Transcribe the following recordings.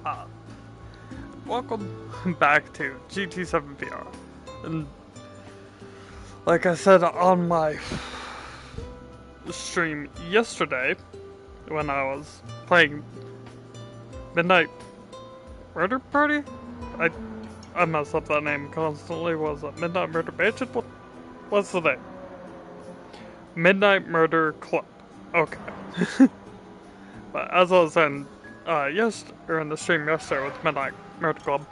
Uh, Welcome back to GT7 VR. And like I said on my stream yesterday, when I was playing Midnight Murder Party? I mess up that name constantly. Was it Midnight Murder Mansion? What's the name? Midnight Murder Club. Okay. But as I was saying, in the stream yesterday with Midnight Murder Club,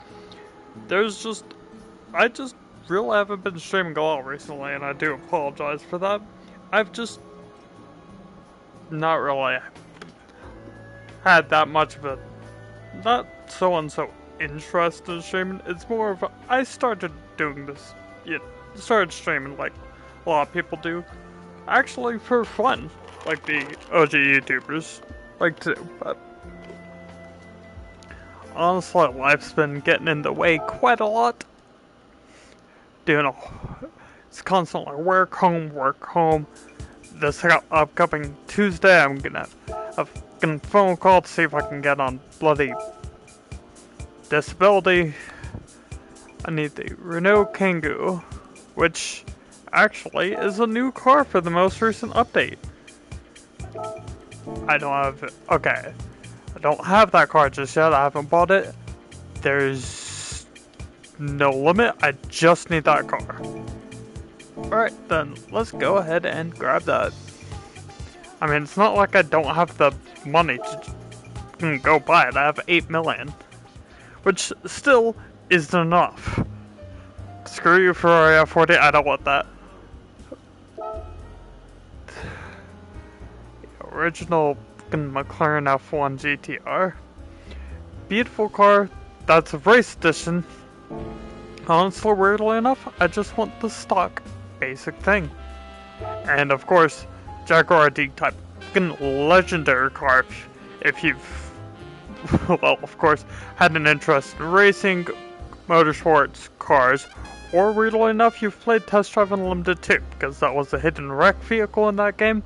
I just really haven't been streaming a lot recently, and I do apologize for that. I've just not really had that much of a, not so and so interest in streaming. It's more of I started doing this, started streaming like a lot of people do, actually for fun, like the OG YouTubers like to, but honestly, life's been getting in the way quite a lot. It's constantly work, home. This upcoming Tuesday, I'm gonna have a phone call to see if I can get on bloody disability. I need the Renault Kangoo, which actually is a new car for the most recent update. I don't have that car just yet. I haven't bought it. There's no limit. I just need that car. Alright, then let's go ahead and grab that. I mean, it's not like I don't have the money to go buy it. I have 8 million. Which still isn't enough. Screw you, Ferrari F40. I don't want that. The original McLaren F1 GTR. Beautiful car. That's a race edition. Honestly, weirdly enough, I just want the stock basic thing. And of course, Jaguar D-Type, legendary car if you've, well, of course, had an interest in racing, motorsports, cars, or weirdly enough, you've played Test Drive Unlimited too, because that was a hidden wreck vehicle in that game.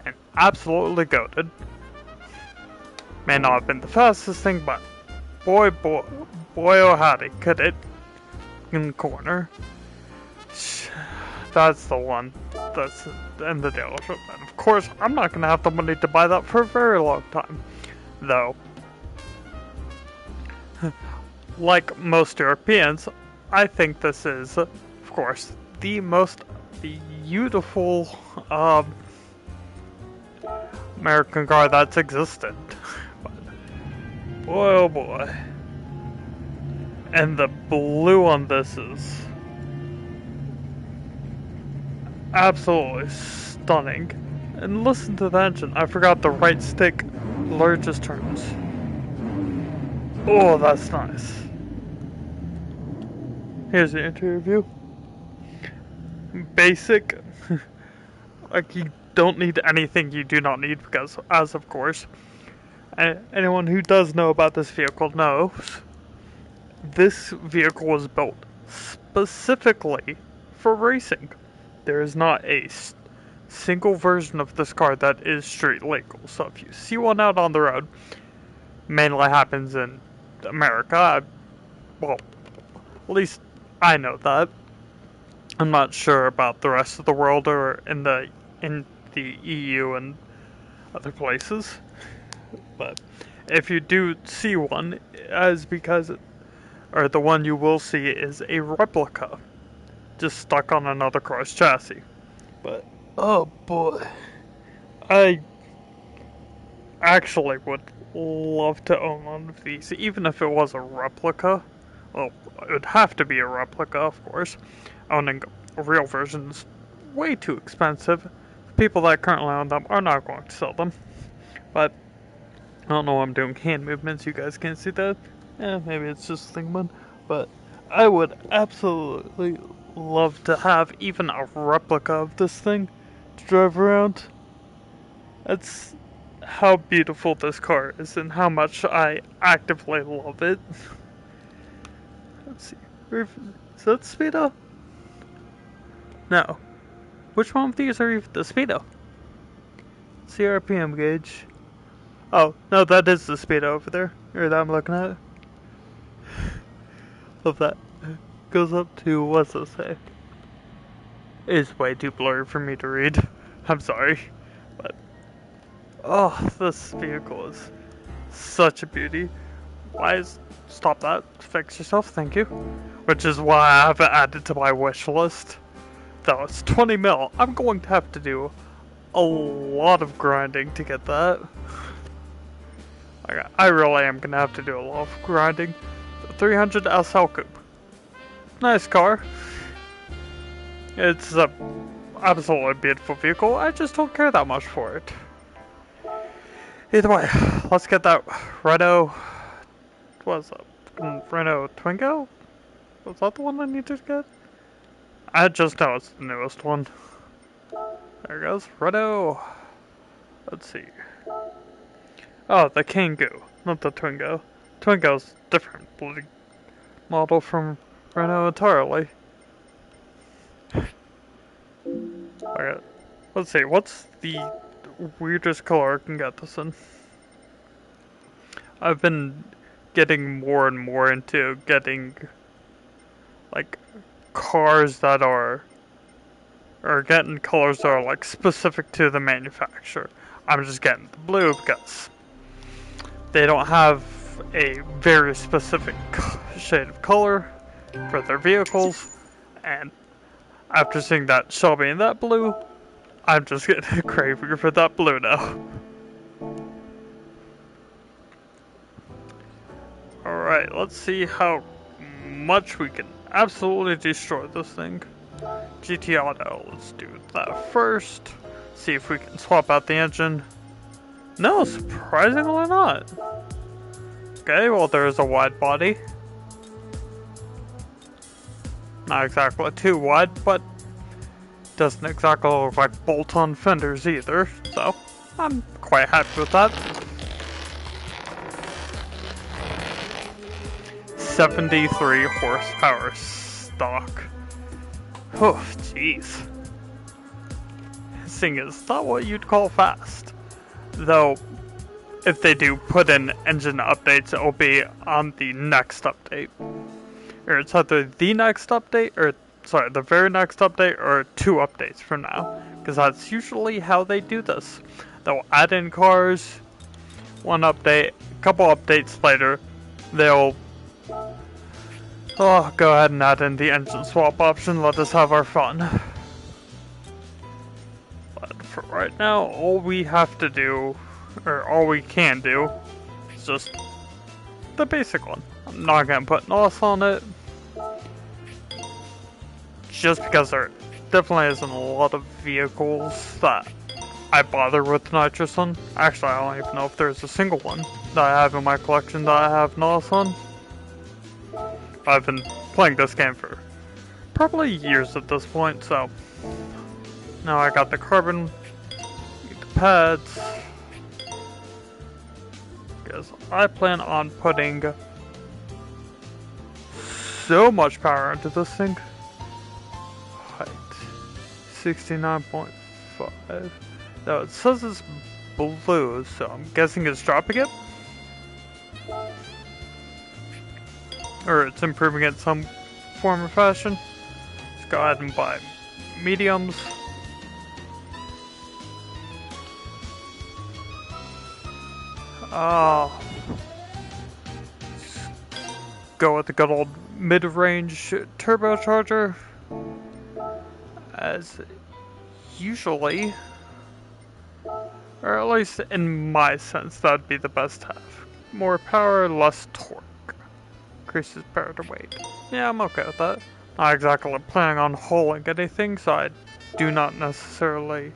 And absolutely goated. May not have been the fastest thing, but boy oh howdy, could it in the corner. That's the one that's in the dealership. And of course, I'm not gonna have the money to buy that for a very long time. Though, like most Europeans, I think this is, of course, the most beautiful American car that's existed. But boy oh boy. And the blue on this is absolutely stunning. And listen to the engine. I forgot the right stick largest turns. Oh, that's nice. Here's the interior view. Basic. Like, you don't need anything you do not need, because, as of course, anyone who does know about this vehicle knows, this vehicle was built specifically for racing. There is not a single version of this car that is street legal. So if you see one out on the road, mainly happens in America. Well, at least I know that. I'm not sure about the rest of the world or in the EU and other places. But if you do see one, as because or the one you will see is a replica, just stuck on another car's chassis. But oh boy, I actually would love to own one of these, even if it was a replica. Well, it would have to be a replica, of course. Owning a real version is way too expensive. The people that currently own them are not going to sell them. But I don't know why I'm doing hand movements. You guys can't see that. Maybe it's just a thing, but I would absolutely love to have even a replica of this thing to drive around. That's how beautiful this car is and how much I actively love it. Let's see. Is that Speedo? No. Which one of these are the Speedo? CRPM gauge. Oh, no, that is the speed over there. Or that I'm looking at. Love that. Goes up to, what's it say? It's way too blurry for me to read. I'm sorry. But, oh, this vehicle is such a beauty. Stop that. Fix yourself, thank you. Which is why I have it added to my wish list. Though it's 20 mil. I'm going to have to do a lot of grinding to get that. I really am gonna have to do a lot of grinding. The 300 SL Coupe. Nice car. It's a absolutely beautiful vehicle. I just don't care that much for it. Either way, let's get that Renault. What's up? Renault Twingo? Was that the one I need to get? I just know it's the newest one. There it goes. Renault. Let's see. Oh, the Kangoo, not the Twingo. Twingo's different bloody model from Renault entirely. Okay, let's see, what's the weirdest color I can get this in? I've been getting more and more into getting, like, cars that are, or getting colors that are, like, specific to the manufacturer. I'm just getting the blue because they don't have a very specific shade of color for their vehicles, and after seeing that Shelby in that blue, I'm just getting a craving for that blue now. Alright, let's see how much we can absolutely destroy this thing. GT Auto, let's do that first. See if we can swap out the engine. No, surprisingly not. Okay, well there's a wide body. Not exactly too wide, but doesn't exactly look like bolt-on fenders either, so I'm quite happy with that. 73 horsepower stock. Oh, jeez. This thing is not what you'd call fast. Though, if they do put in engine updates, it will be on the next update. Or it's either the next update, or sorry, the very next update, or 2 updates from now. Because that's usually how they do this. They'll add in cars, 1 update, a couple updates later, they'll go ahead and add in the engine swap option, let us have our fun. But for right now, all we have to do, or all we can do, is just the basic one. I'm not gonna put NOS on it, just because there definitely isn't a lot of vehicles that I bother with nitrous on. Actually, I don't even know if there's a single one that I have in my collection that I have NOS on. I've been playing this game for probably years at this point, so now I got the carbon, the pads, because I plan on putting so much power into this thing. Height 69.5. Now it says it's blue, so I'm guessing it's dropping it. Or it's improving it some form or fashion. Let's go ahead and buy mediums. Go with the good old mid-range turbocharger. As usually, or at least in my sense, that'd be the best to have. More power, less torque. Increases power to weight. Yeah, I'm okay with that. Not exactly planning on hauling anything, so I do not necessarily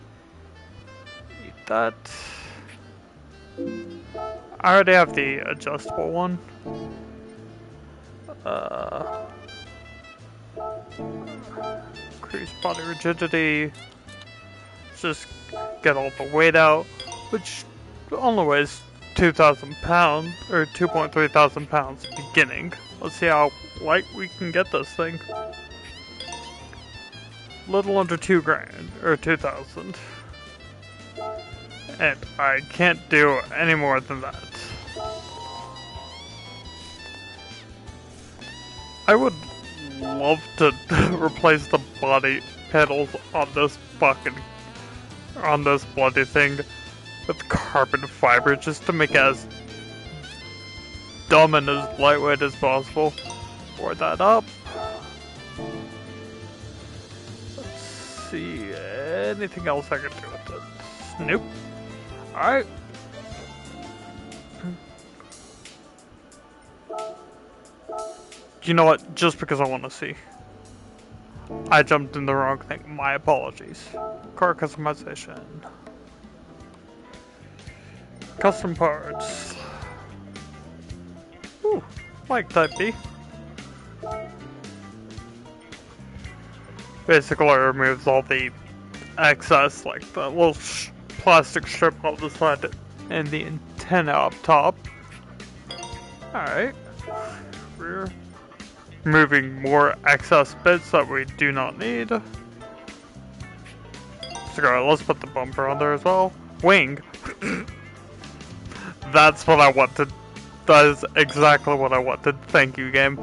need that. I already have the adjustable one. Increase body rigidity. Just get all the weight out, which only weighs 2,000 pounds, or 2.3 thousand pounds beginning. Let's see how light we can get this thing. Little under 2 grand, or 2,000. And I can't do any more than that. I would love to replace the body panels on this bloody thing with carbon fiber just to make it as dumb and as lightweight as possible. Board that up. Let's see, anything else I can do with this? Nope. Alright. You know what? Just because I want to see. I jumped in the wrong thing. My apologies. Car customization. Custom parts. Ooh, like Type B. Basically, it removes all the excess, like the little plastic strip on the side and the antenna up top. Alright. Rear. Removing more excess bits that we do not need. So let's put the bumper on there as well. Wing. That's what I wanted. That is exactly what I wanted. Thank you, game.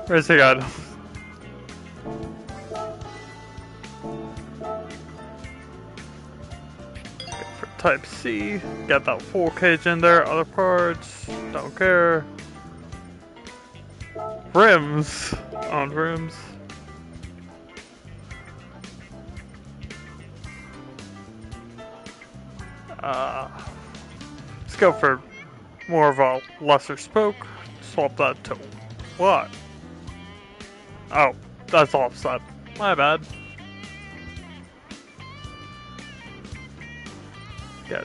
Where's he at? For Type C, get that full cage in there. Other parts, don't care. Rims on rims. Let's go for more of a lesser spoke. Swap that to what? Oh, that's offset. My bad. Yeah,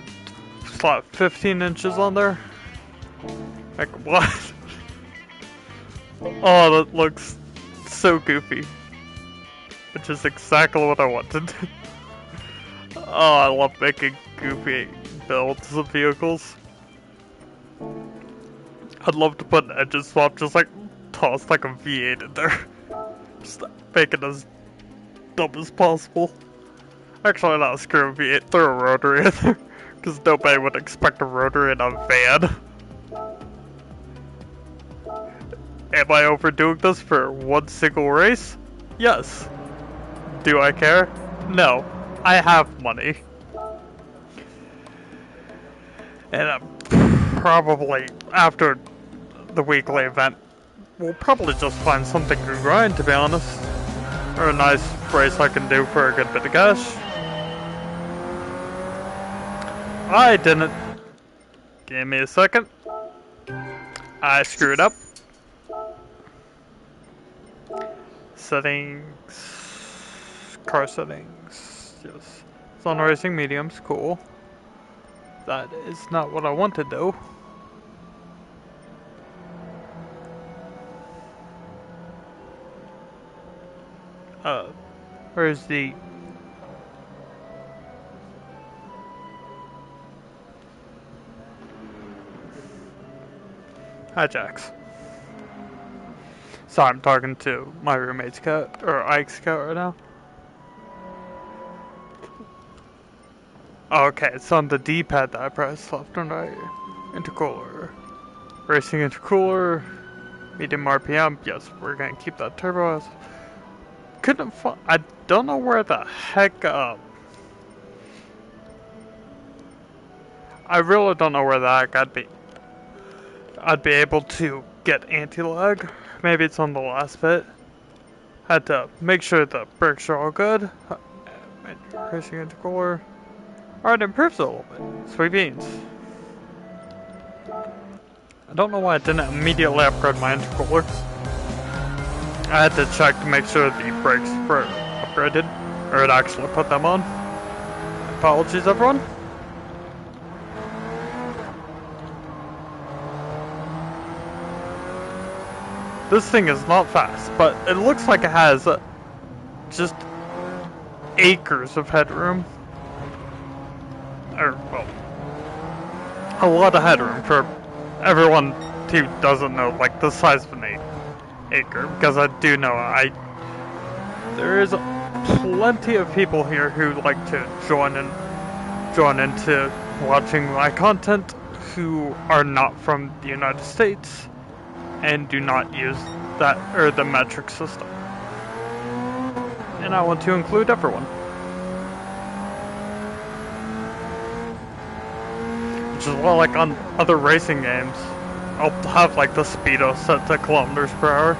slap 15 inches on there. Like what? Oh, that looks so goofy. Which is exactly what I wanted. Oh, I love making goofy builds of vehicles. I'd love to put an engine swap, just like toss like a V8 in there. Just make it as dumb as possible. Actually, not screw a V8, throw a rotary in there. Because nobody would expect a rotary in a van. Am I overdoing this for one single race? Yes. Do I care? No. I have money. And I'm probably, after the weekly event, we'll probably just find something to grind, to be honest. Or a nice race I can do for a good bit of cash. I didn't. Give me a second. I screwed up. Settings. Car settings. Yes. Sun racing mediums. Cool. That is not what I wanted though. Where's the... Hi, Jax. Sorry, I'm talking to my roommate's cat, or Ike's cat right now. Oh, okay, it's on the D-pad that I pressed left and right. Intercooler. Racing intercooler. Medium RPM. Yes, we're gonna keep that turbo. Couldn't find... I don't know where the heck, I really don't know where the heck I'd be able to get anti-lag. Maybe it's on the last bit. Had to make sure the brakes are all good. Racing intercooler. Alright, improves a little bit. Sweet beans. I don't know why I didn't immediately upgrade my intercooler. I had to check to make sure the brakes were upgraded, or it actually put them on. Apologies, everyone. This thing is not fast, but it looks like it has just acres of headroom. Or, well, a lot of headroom for everyone who doesn't know, like, the size of an acre, because I do know there is plenty of people here who like to join in drawn into watching my content who are not from the United States and do not use that or the metric system. And I want to include everyone. Which is well, like on other racing games, I'll have like the speedo set to kilometers per hour.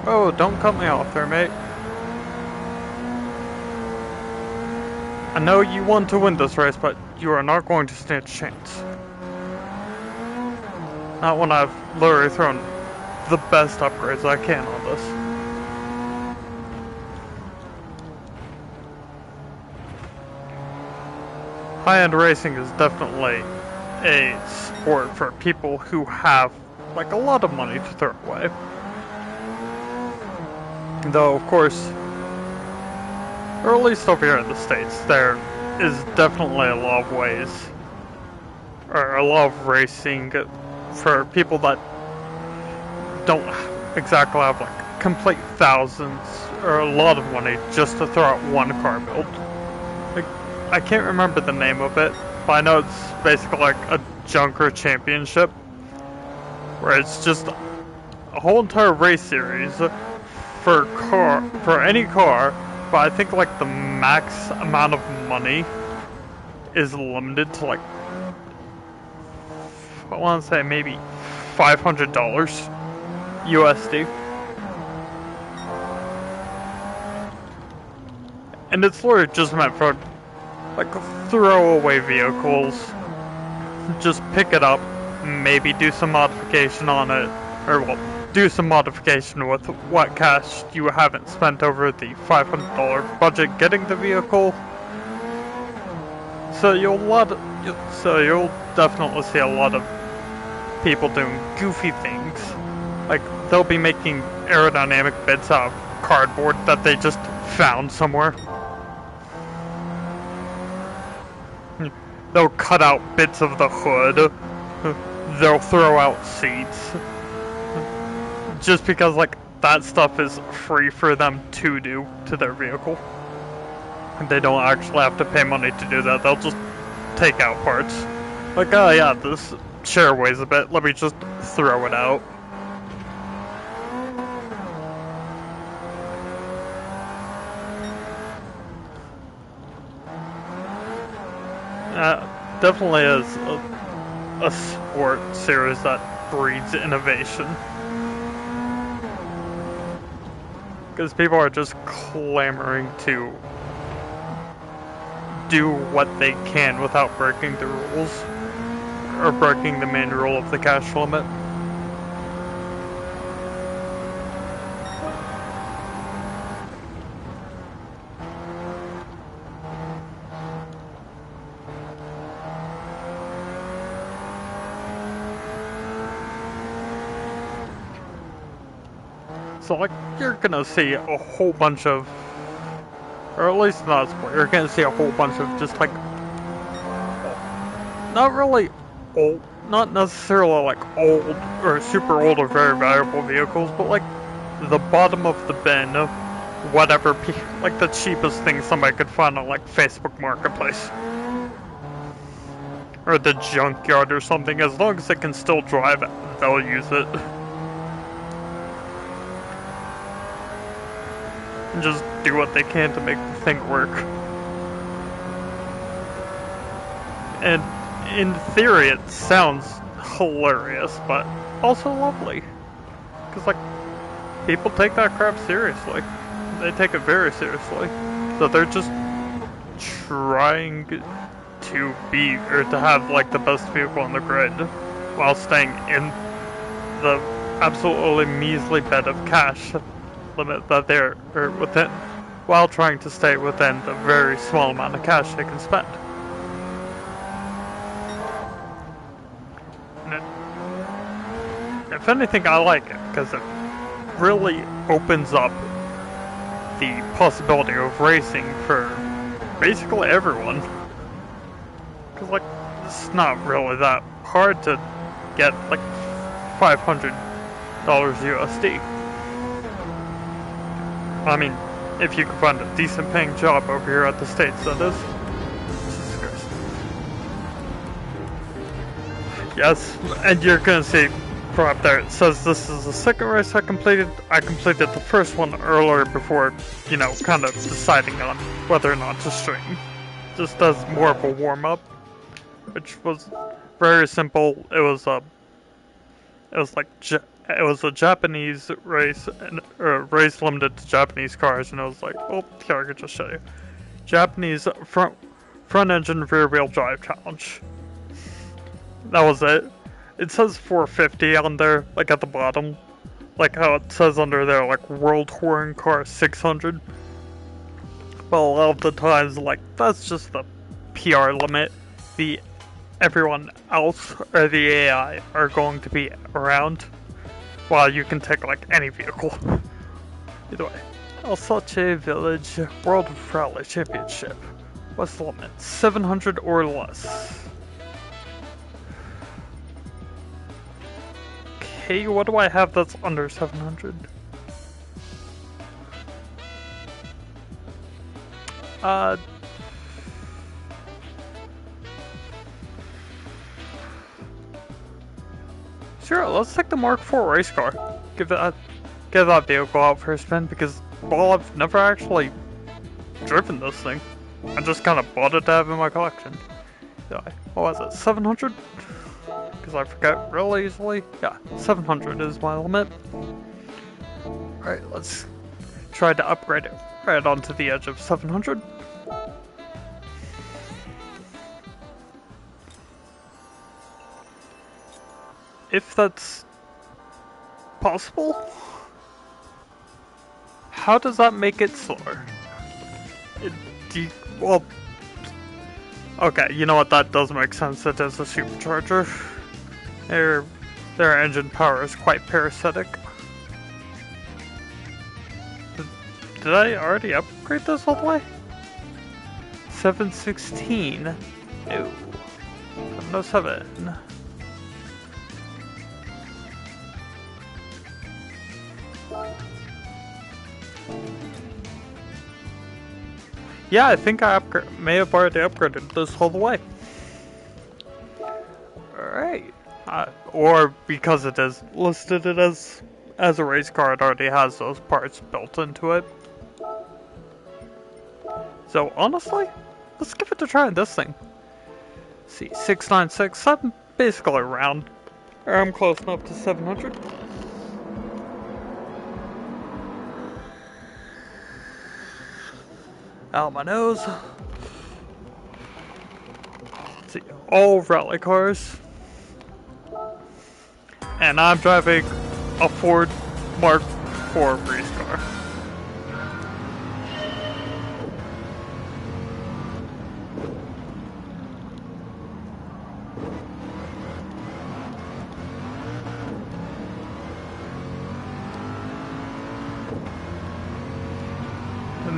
Oh, don't cut me off there, mate. I know you want to win this race, but you are not going to stand a chance. Not when I've literally thrown the best upgrades I can on this. High-end racing is definitely a sport for people who have like a lot of money to throw away. Though, of course, or at least over here in the States, there is definitely a lot of ways, or a lot of racing for people that don't exactly have like complete thousands or a lot of money just to throw out one car build. Like, I can't remember the name of it, but I know it's basically like a junker championship, where it's just a whole entire race series for any car, but I think like the max amount of money is limited to like, I want to say maybe $500 USD. And it's literally just meant for like throwaway vehicles. Just pick it up, maybe do some modification on it, or well, do some modification with what cash you haven't spent over the $500 budget getting the vehicle. So you'll definitely see a lot of people doing goofy things. Like they'll be making aerodynamic bits out of cardboard that they just found somewhere. They'll cut out bits of the hood. They'll throw out seats. Just because, like, that stuff is free for them to do to their vehicle. And they don't actually have to pay money to do that. They'll just take out parts. Like, oh yeah, this chair weighs a bit. Let me just throw it out. Definitely is a sport series that breeds innovation. Because people are just clamoring to do what they can without breaking the rules, or breaking the main rule of the cash limit. So, like, you're gonna see a whole bunch of, or at least not sport, you're gonna see a whole bunch of just, like, not really old, not necessarily, like, old, or super old or very valuable vehicles, but, like, the bottom of the bin of whatever, like, the cheapest thing somebody could find on, like, Facebook Marketplace. Or the junkyard or something, as long as it can still drive, they'll use it. And just do what they can to make the thing work. And in theory it sounds hilarious, but also lovely. Because, like, people take that crap seriously. They take it very seriously. So they're just trying to be, or to have, like, the best vehicle on the grid, while staying in the absolutely measly bed of cash limit that they're within, while trying to stay within the very small amount of cash they can spend. And if anything, I like it, because it really opens up the possibility of racing for basically everyone. Because, like, it's not really that hard to get, like, $500 USD. I mean, if you can find a decent paying job over here at the States, that is. Jesus Christ. Yes, and you're gonna see right up there, it says this is the second race I completed. I completed the first one earlier before, you know, kind of deciding on whether or not to stream. Just as more of a warm-up, which was very simple. It was a Japanese race, and race limited to Japanese cars, and it was like, oh, here I could just show you. Japanese front engine rear wheel drive challenge. That was it. It says 450 on there, like at the bottom, like how it says under there, like World Touring Car 600. But a lot of the times, like, that's just the PR limit. Everyone else or the AI are going to be around, while you can take like any vehicle. Either way, Alsace Village World Rally Championship. What's the limit? 700 or less. Okay, what do I have that's under 700? Sure, let's take the Mark IV race car. Give that vehicle out for a spin, because, well, I've never actually driven this thing. I just kind of bought it to have in my collection. So, what was it, 700? Because I forget real easily. Yeah, 700 is my limit. Alright, let's try to upgrade it right onto the edge of 700. If that's possible, how does that make it slower? Well, okay, you know what, that does make sense. It is a supercharger. Their engine power is quite parasitic. Did I already upgrade this all the way? 716. No. 707. Yeah, I think I may have already upgraded this whole way. Alright. Or because it is listed it as a race car, it already has those parts built into it. So honestly, let's give it a try on this thing. Let's see, 696, I'm basically around. Or I'm close enough to 700. Out my nose. Let's see, all rally cars. And I'm driving a Ford Mark IV race car.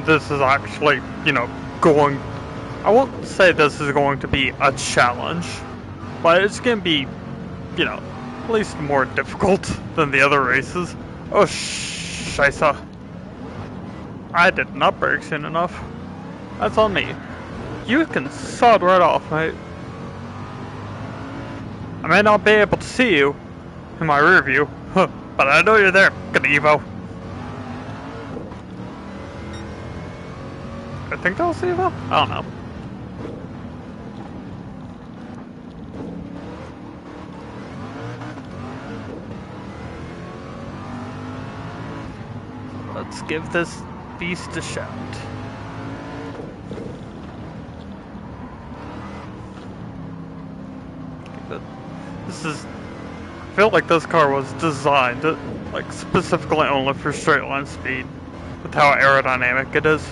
This is actually, you know, I won't say this is going to be a challenge, but it's going to be, you know, at least more difficult than the other races. Oh, scheisse. I did not brake soon enough. That's on me. You can sod right off, mate. I may not be able to see you in my rear view, but I know you're there, good Evo. I think I'll see them. I don't know. Let's give this beast a shot. I feel like this car was designed, like, specifically only for straight line speed, with how aerodynamic it is.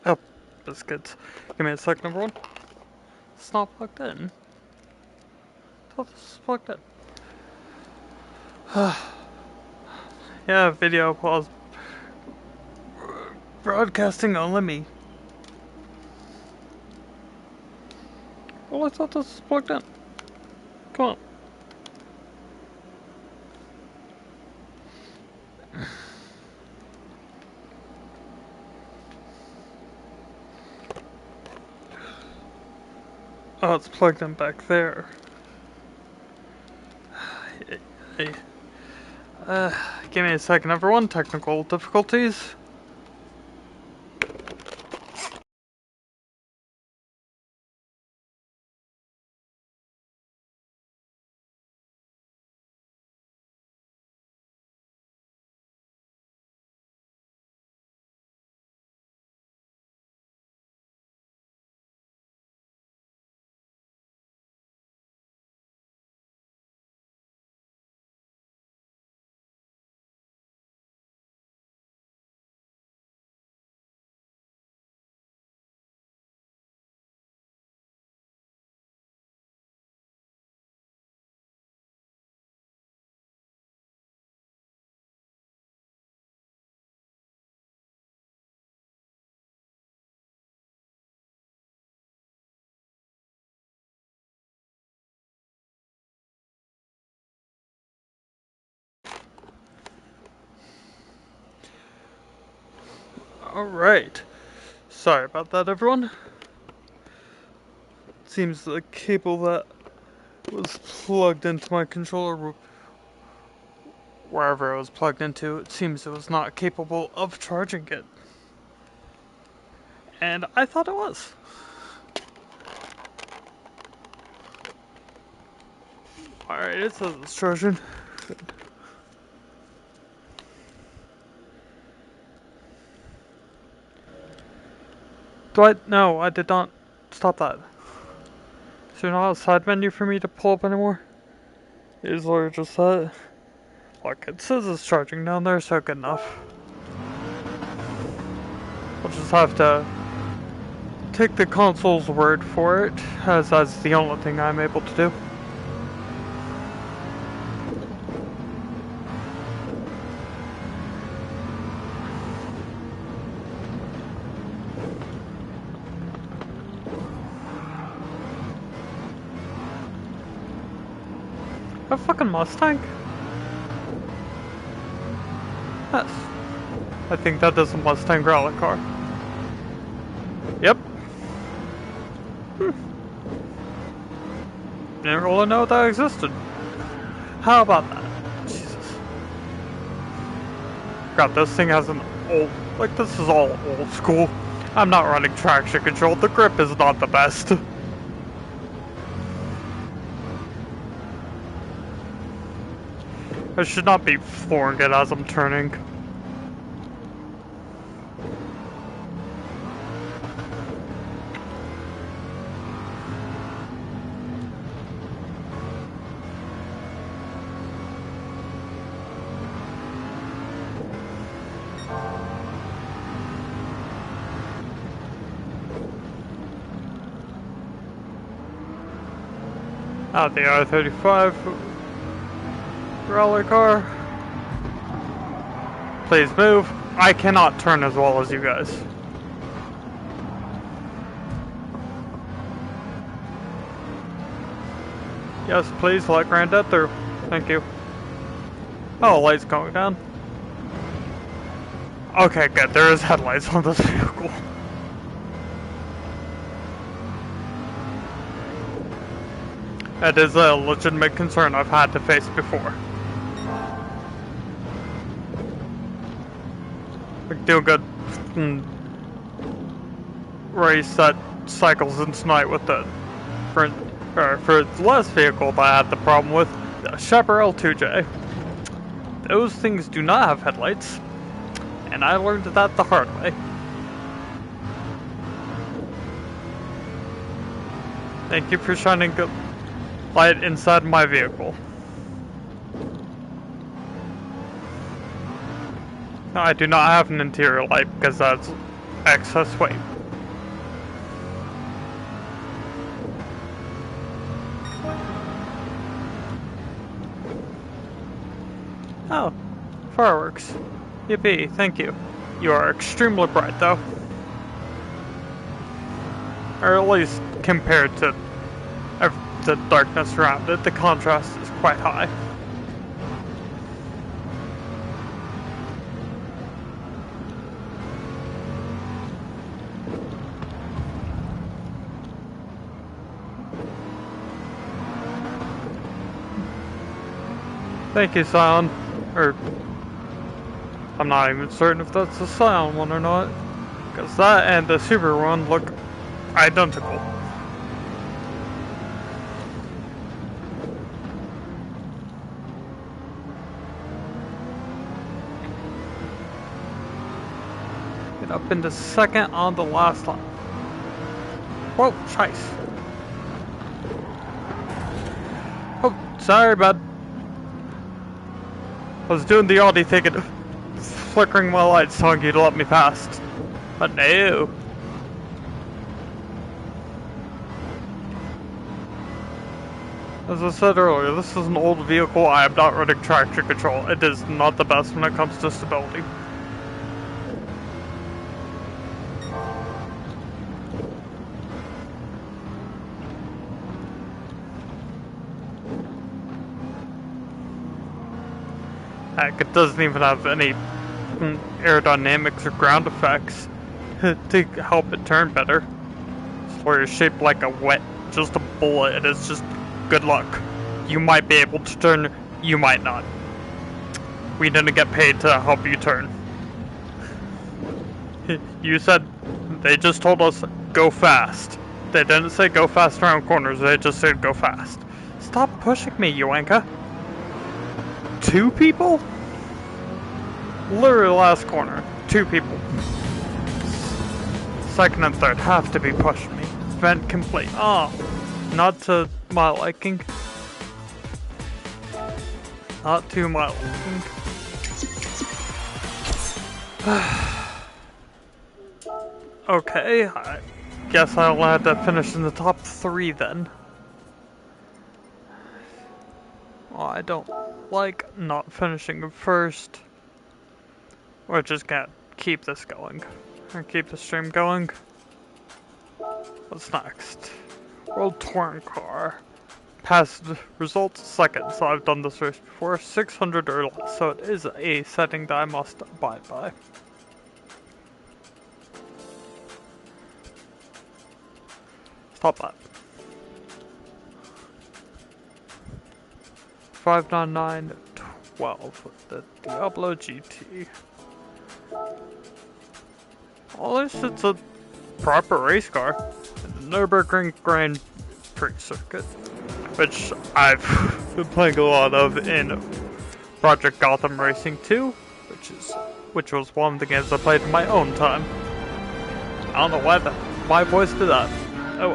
Oh, biscuits. Give me a sec, number one. It's not plugged in. thought this was plugged in. Yeah, video pause. Broadcasting only me. Well, I thought this was plugged in. Come on. Oh, it's plugged in back there. Hey. Give me a second, everyone. Technical difficulties. Alright. Sorry about that, everyone. Seems the cable that was plugged into my controller, wherever it was plugged into, it seems it was not capable of charging it. And I thought it was. Alright, it says it's charging. No, I did not stop that. Is there not a side menu for me to pull up anymore? Is literally just that. Look, it says it's charging down there, so good enough. I'll just have to take the console's word for it, as that's the only thing I'm able to do. A fucking Mustang? Yes. I think that is a Mustang rally car. Yep. Didn't really know that existed. How about that? Jesus. God, this thing has an old... Like, this is all old school. I'm not running traction control. The grip is not the best. I should not be flooring it as I'm turning. The R35 rally car. Please move. I cannot turn as well as you guys. Yes, please let Granddad through. Thank you. Oh, light's going down. Okay, good. There is headlights on this vehicle. That is a legitimate concern I've had to face before. We can do a good race that cycles in tonight with the for the last vehicle that I had the problem with, the Chaparral L2J. Those things do not have headlights, and I learned that the hard way. Thank you for shining a light inside my vehicle. No, I do not have an interior light because that's excess weight. Oh, fireworks. Yippee, thank you. You are extremely bright, though. Or at least compared to the darkness around it, the contrast is quite high. Thank you, Scion. Or, I'm not even certain if that's the Scion one or not. Because that and the Super one look identical. Get up into second on the last line. Whoa, scheiß. Oh, sorry, bud. I was doing the Audi ticket, flickering my lights telling you to let me past. But no. As I said earlier, this is an old vehicle. I am not running traction control. It is not the best when it comes to stability. Heck, it doesn't even have any aerodynamics or ground effects to help it turn better. Where it's shaped like just a bullet. It is just good luck. You might be able to turn, you might not. We didn't get paid to help you turn. You said, they just told us, go fast. They didn't say go fast around corners, they just said go fast. Stop pushing me, Yuanka. 2 people? Literally last corner. 2 people. Second and third have to be pushing me. Vent complete. Oh, not to my liking. Not to my liking. Okay, I guess I'll have to finish in the top 3 then. Well, I don't like not finishing first. We're just gonna keep this going. Or keep the stream going. What's next? World Touring Car. Past results second, so I've done this race before. 600 or less, so it is a setting that I must abide by. Stop that. 59912 with the Diablo GT. Well, at least it's a proper race car. The Nürburgring Grand Prix circuit, which I've been playing a lot of in Project Gotham Racing 2, which was one of the games I played in my own time. I don't know why my voice did that. Oh,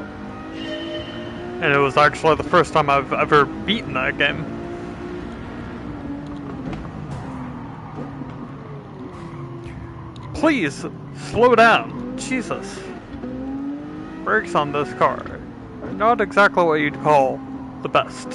and it was actually the first time I've ever beaten that game. Please, slow down. Jesus. Brakes on this car are not exactly what you'd call the best.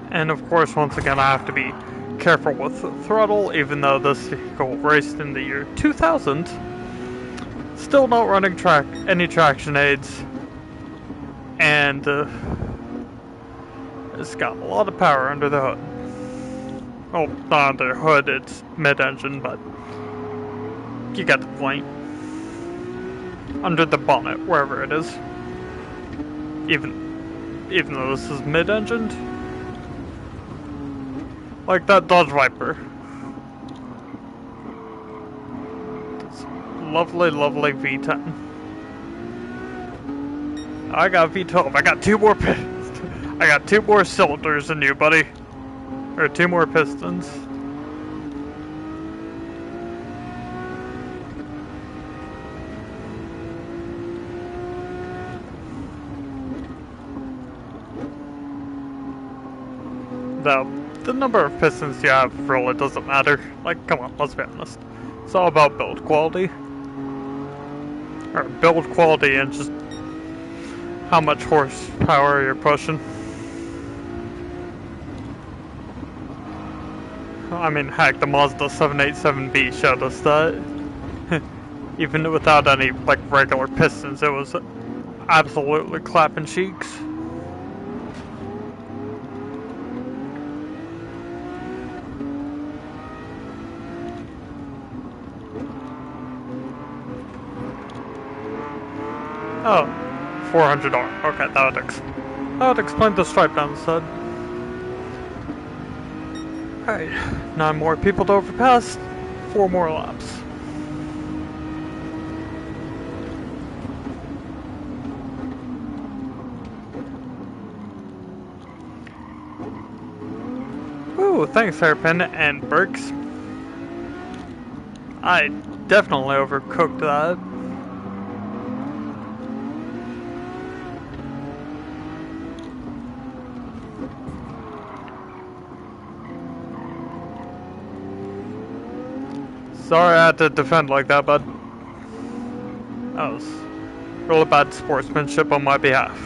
And of course, once again, I have to be careful with the throttle, even though this vehicle raced in the year 2000. Still not running any traction aids, and it's got a lot of power under the hood. Well, not under the hood, it's mid-engine, but you get the point. Under the bonnet, wherever it is. Even though this is mid-engined. Like that Dodge Viper. Lovely, lovely V10. I got V12. I got 2 more I got 2 more cylinders than you, buddy. Or 2 more pistons. Though the number of pistons you have really doesn't matter. Like, come on, let's be honest. It's all about build quality. Or build quality and just how much horsepower you're pushing. I mean, heck, the Mazda 787B showed us that. Even without any, like, regular pistons, it was absolutely clapping cheeks. Oh, $400. Okay, that would explain the stripe down the side. Alright, 9 more people to overpass, 4 more laps. Ooh, thanks Hairpin and Burks. I definitely overcooked that. Sorry I had to defend like that, bud. That was really bad sportsmanship on my behalf.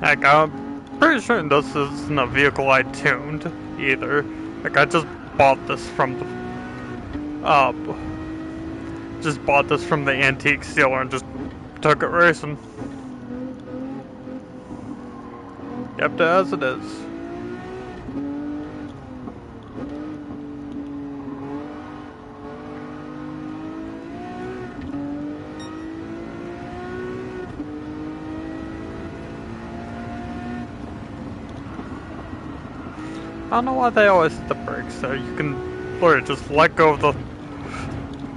Heck, I'm pretty sure this isn't a vehicle I tuned either. Like, I just bought this from the antique dealer and just took it racing. Kept it as it is. I don't know why they always hit the brakes, so you can literally just let go of the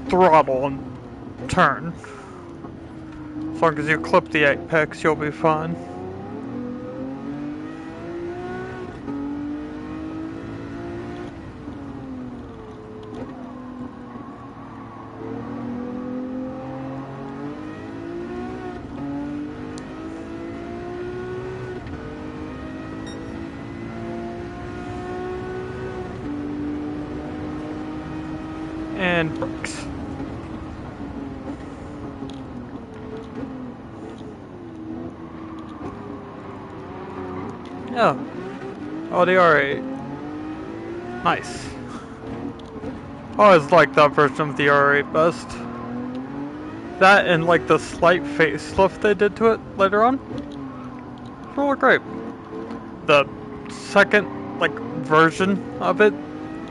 throttle and turn. As long as you clip the apex, you'll be fine. And brakes. Oh, the R8. Nice. I always liked that version of the R8 best. That and like the slight facelift they did to it later on. It's really great. The second like version of it,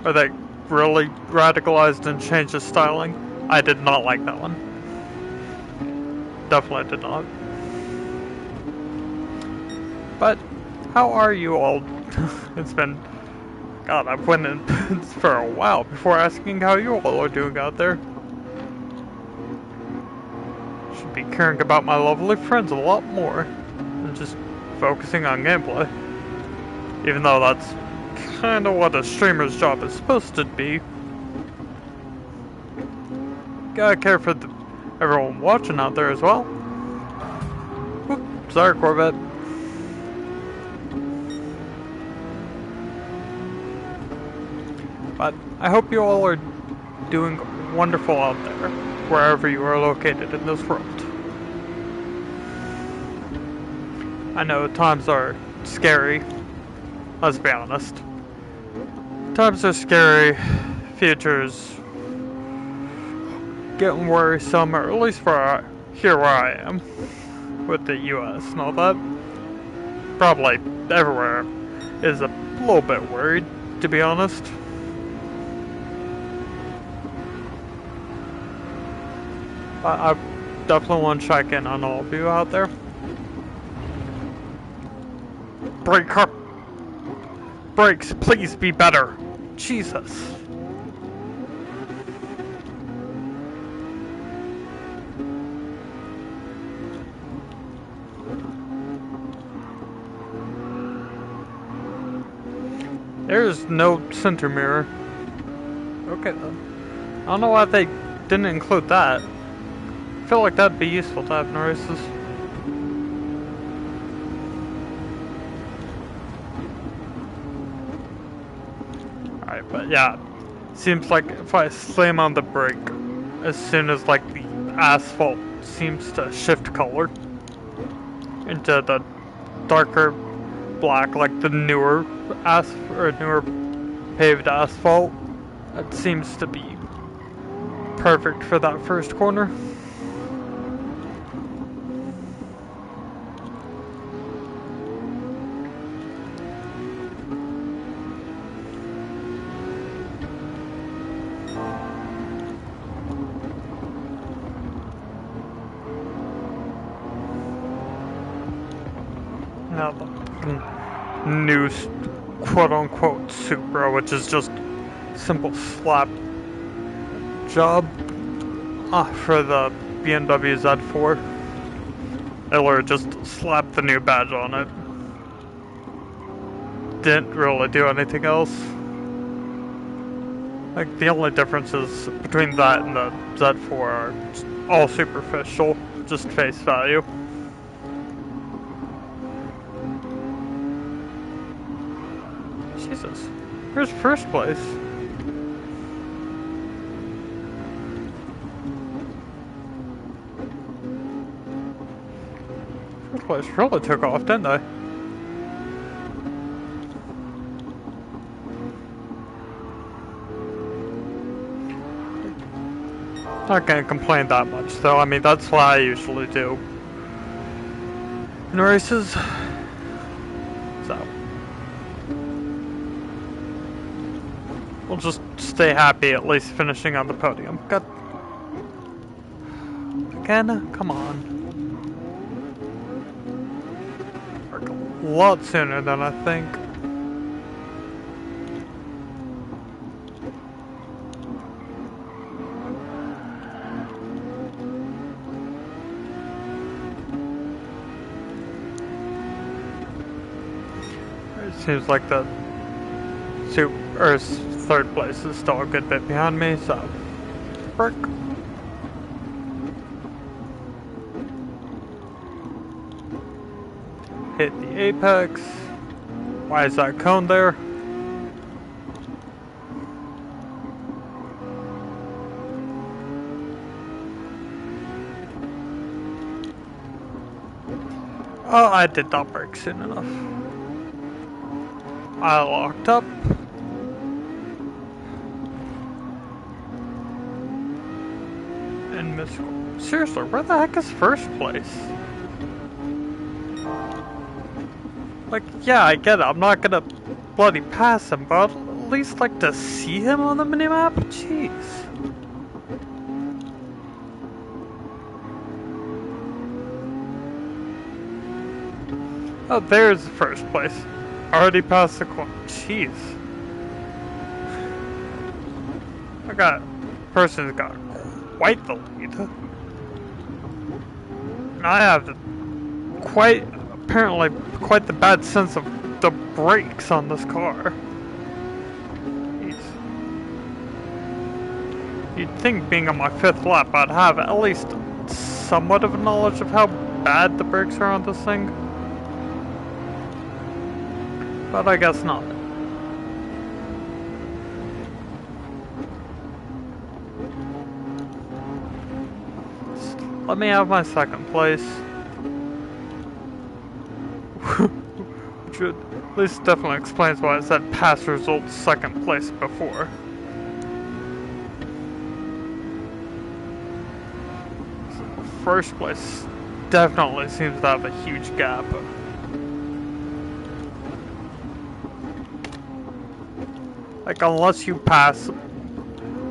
where they really radicalized and changed the styling, I did not like that one. Definitely did not. But how are you all? It's been, God, I've went in for a while before asking how you all are doing out there. Should be caring about my lovely friends a lot more than just focusing on gameplay. Even though that's kind of what a streamer's job is supposed to be. Gotta care for everyone watching out there as well. Oops, sorry, Corvette. But I hope you all are doing wonderful out there, wherever you are located in this world. I know times are scary, let's be honest. Times are scary, future's getting worrisome, or at least for here where I am, with the US and all that. Probably everywhere is a little bit worried, to be honest. I definitely want to check in on all of you out there. brake car. Brakes, please be better. Jesus. There's no center mirror. Okay then. I don't know why they didn't include that. I feel like that'd be useful to have in races. Alright, but yeah. Seems like if I slam on the brake, as soon as like the asphalt seems to shift color into the darker black, like the newer newer paved asphalt, it seems to be perfect for that first corner. Now the new quote-unquote Supra, which is just simple slap job for the BMW Z4. Eller just slapped the new badge on it. Didn't really do anything else. Like, the only differences between that and the Z4 are all superficial, just face value. Jesus, where's first place? First place really took off, didn't they? Not gonna complain that much, though. I mean, that's what I usually do in races. So we'll just stay happy at least finishing on the podium. God. Again? Come on. A lot sooner than I think. It seems like the third place is still a good bit behind me, so frick. Hit the apex. Why is that cone there? Oh, I did not brake soon enough. I locked up. And missed. Seriously, where the heck is first place? Like, yeah, I get it. I'm not gonna bloody pass him, but I'd at least like to see him on the minimap. Jeez. Oh, there's the first place. Already past the corner. Jeez. Person's got quite the lead. And I have apparently quite the bad sense of the brakes on this car. Jeez. You'd think being on my 5th lap I'd have at least somewhat of a knowledge of how bad the brakes are on this thing. But I guess not. Let me have my 2nd place. Which at least definitely explains why it said pass results 2nd place before. First place definitely seems to have a huge gap. Like, unless you pass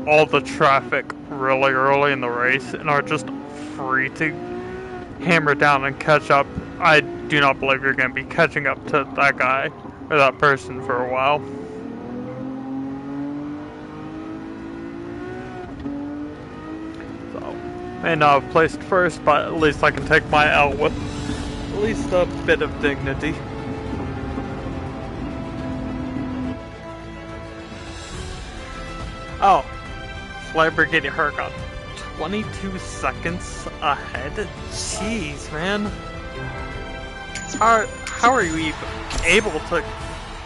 all the traffic really early in the race and are just free to hammer down and catch up, I do not believe you're going to be catching up to that guy or that person for a while. So, may not have placed first, but at least I can take my L with at least a bit of dignity. Oh, Lamborghini Huracan, 22 seconds ahead? Jeez, man. How are you even able to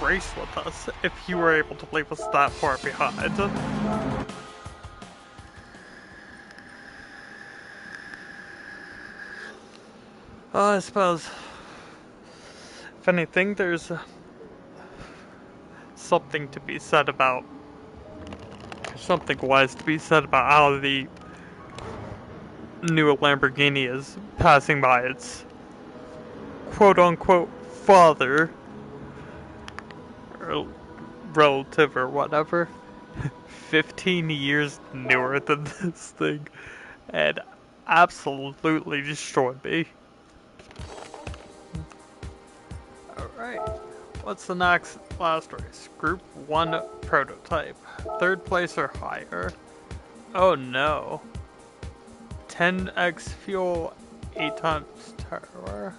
race with us if you were able to leave us that far behind? I suppose, if anything, there's something to be said about, something wise to be said about how the new Lamborghini is passing by its quote-unquote father, or relative or whatever, 15 years newer than this thing, and absolutely destroyed me. Alright, what's the last race? Group 1 prototype. 3rd place or higher. Oh no. 10x fuel, 8 times tower.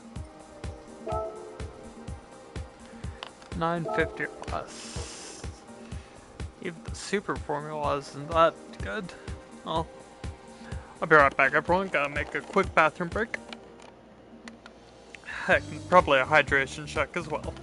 950 or less. Even the super formula isn't that good. Well, I'll be right back, everyone. Gotta make a quick bathroom break. Heck, probably a hydration check as well.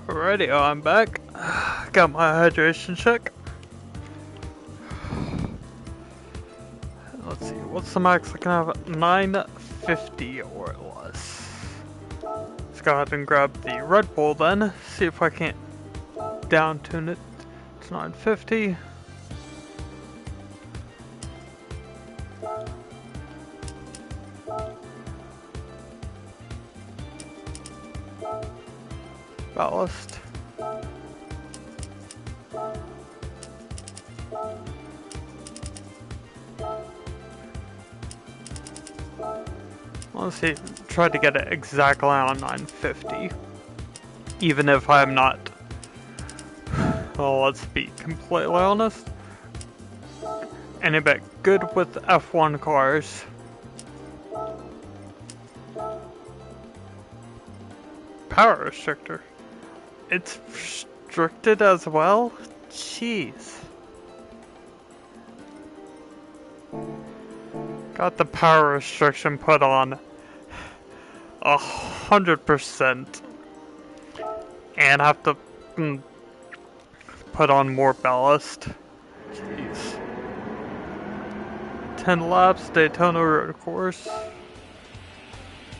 Alrighty, I'm back. Got my hydration check. Let's see, what's the max I can have? 950 or less. Let's go ahead and grab the Red Bull then. See if I can't down tune it to 950. Ballast. Let's see, try to get it exactly on 950. Even if I'm not, well, let's be completely honest, any bit good with F1 cars. Power restrictor. It's restricted as well? Jeez. Got the power restriction put on 100%. And have to put on more ballast. Jeez. 10 laps, Daytona road course.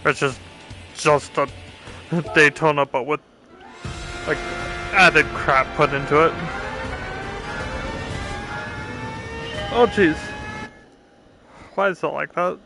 It's just a Daytona, but with like added crap put into it. Oh jeez. Why is it like that?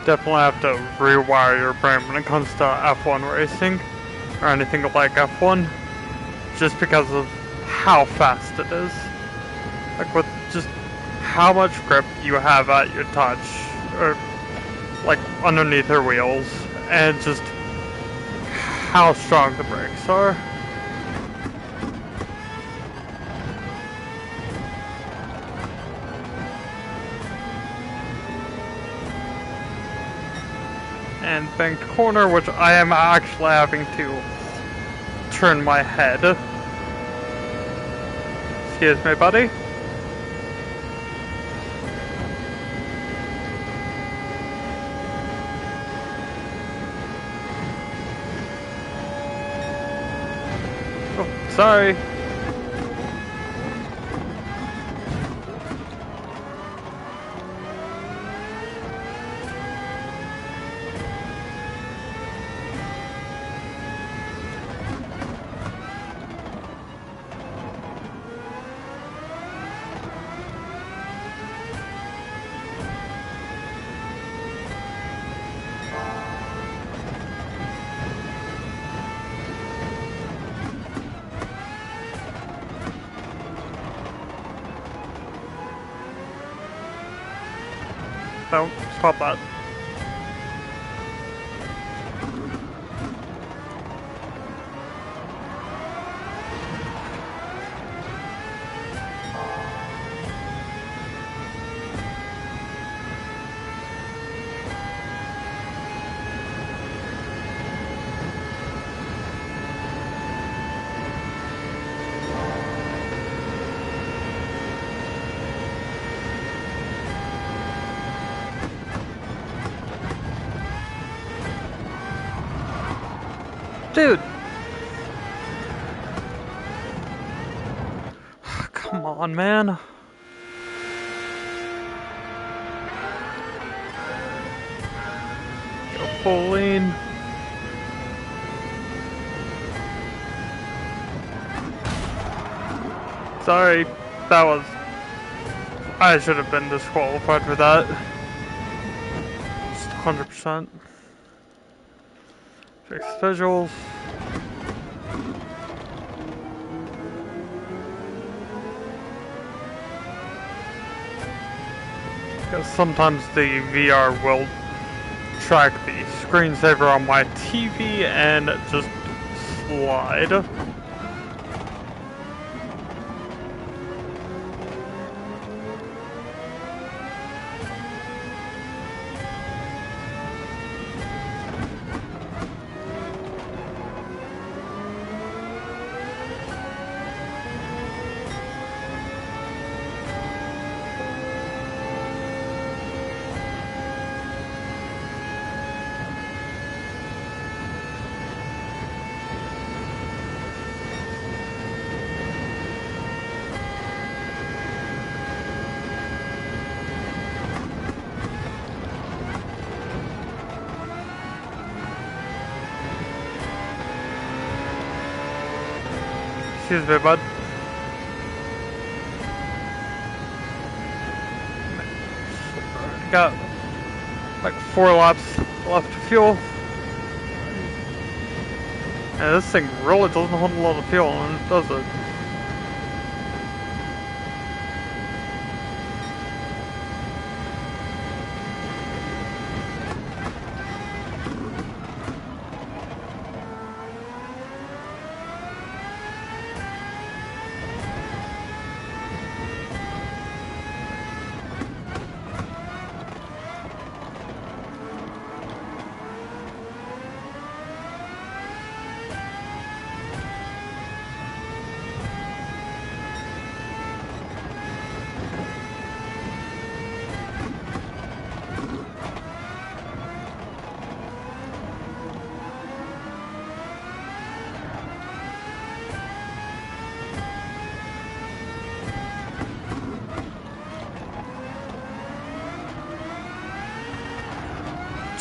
Definitely have to rewire your brain when it comes to F1 racing, or anything like F1, just because of how fast it is. Like with just how much grip you have at your touch, or like underneath your wheels, and just how strong the brakes are. And banked corner, which I am actually having to turn my head. Excuse me, buddy. Oh, sorry. No, stop that. Dude! Come on, man. Go full lean. Sorry, that was... I should have been disqualified for that. Just 100%. Fix visuals. Because sometimes the VR will track the screensaver on my TV and just slide. Excuse me, bud. Got like 4 laps left to fuel. And this thing really doesn't hold a lot of fuel, does it?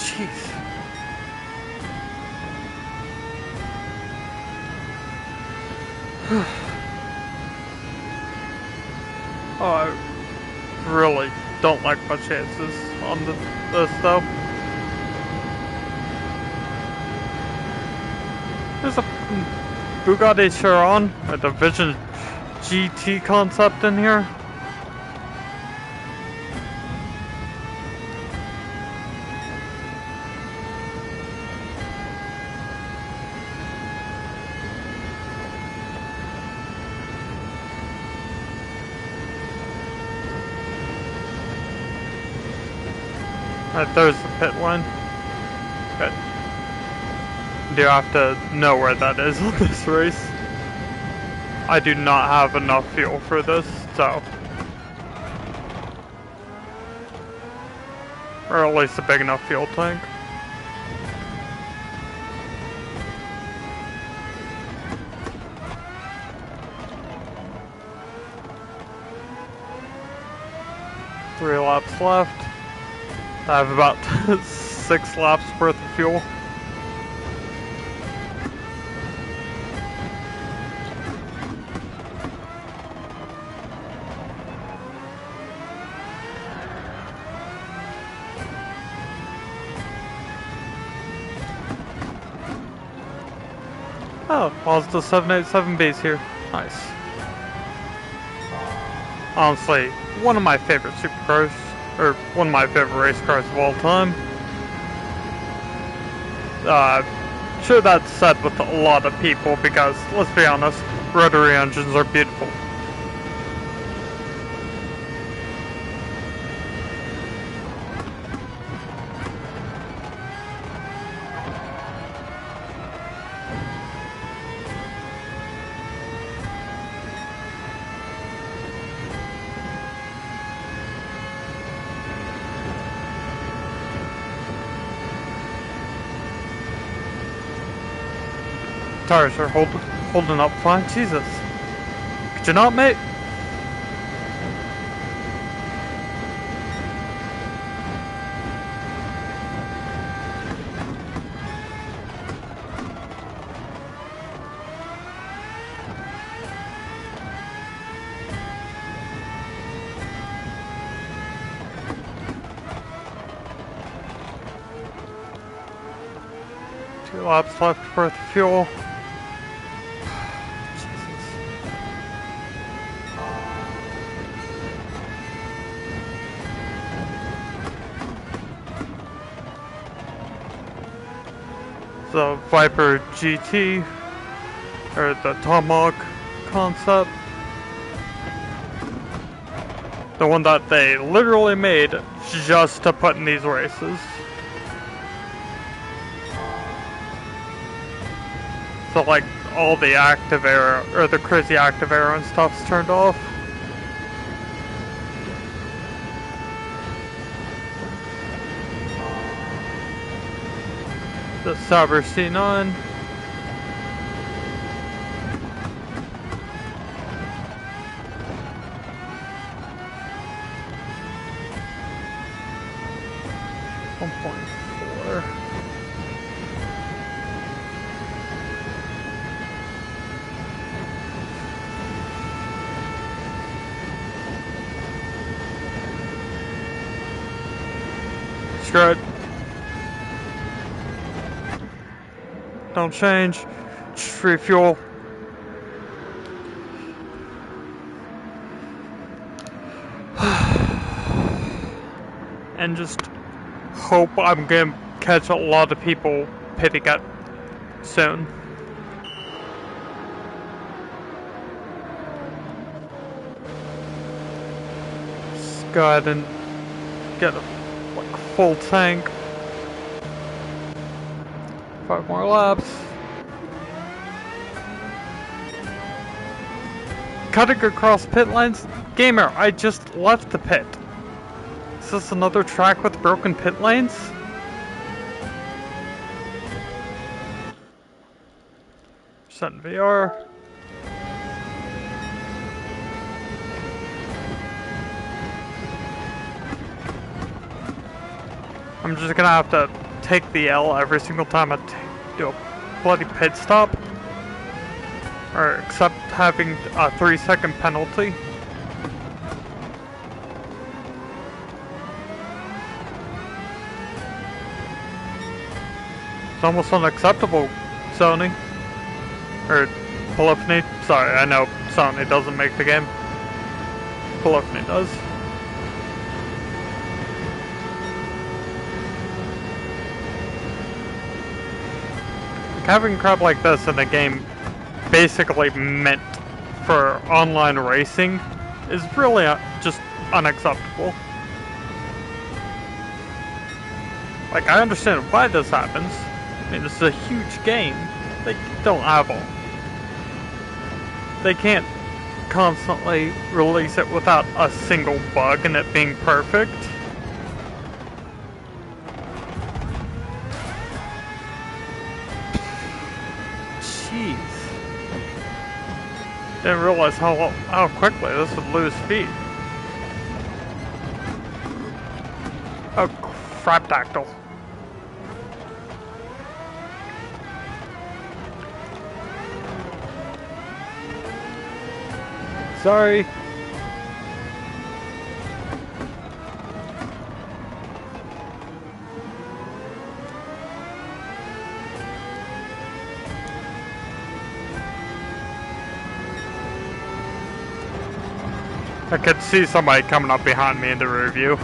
Jeez. Oh, I really don't like my chances on this though. There's a Bugatti Chiron with a Vision GT concept in here. Alright, there's the pit lane. Good. Do have to know where that is on this race. I do not have enough fuel for this, so. Or at least a big enough fuel tank. Three laps left. I have about 6 laps worth of fuel. Oh, Mazda 787B's here. Nice. Honestly, one of my favorite supercars. Or one of my favorite race cars of all time. Sure that's said with a lot of people because, let's be honest, rotary engines are beautiful. Tires are holding up fine. Jesus. Could you not, mate? Two laps left worth of fuel. The Viper GT, or the Tomahawk concept. The one that they literally made just to put in these races. So like all the active air, or the crazy active air and stuff's turned off. The Sauber C9. Screw it. Don't change. Just refuel. And just hope I'm gonna catch a lot of people pitting it soon. Just go ahead and get a full tank. 5 more laps. Cutting across pit lanes? Gamer, I just left the pit. Is this another track with broken pit lanes? Set in VR. I'm just gonna have to take the L every single time I do a bloody pit stop. Or accept having a 3-second penalty. It's almost unacceptable, Sony. Or Polyphony. Sorry, I know Sony doesn't make the game. Polyphony does. Having crap like this in a game basically meant for online racing is really just unacceptable. Like, I understand why this happens. I mean, this is a huge game. They don't have all. They can't constantly release it without a single bug and it being perfect. Jeez. Didn't realize how quickly this would lose speed. Oh, crapdactyl. Sorry. I could see somebody coming up behind me in the rear view.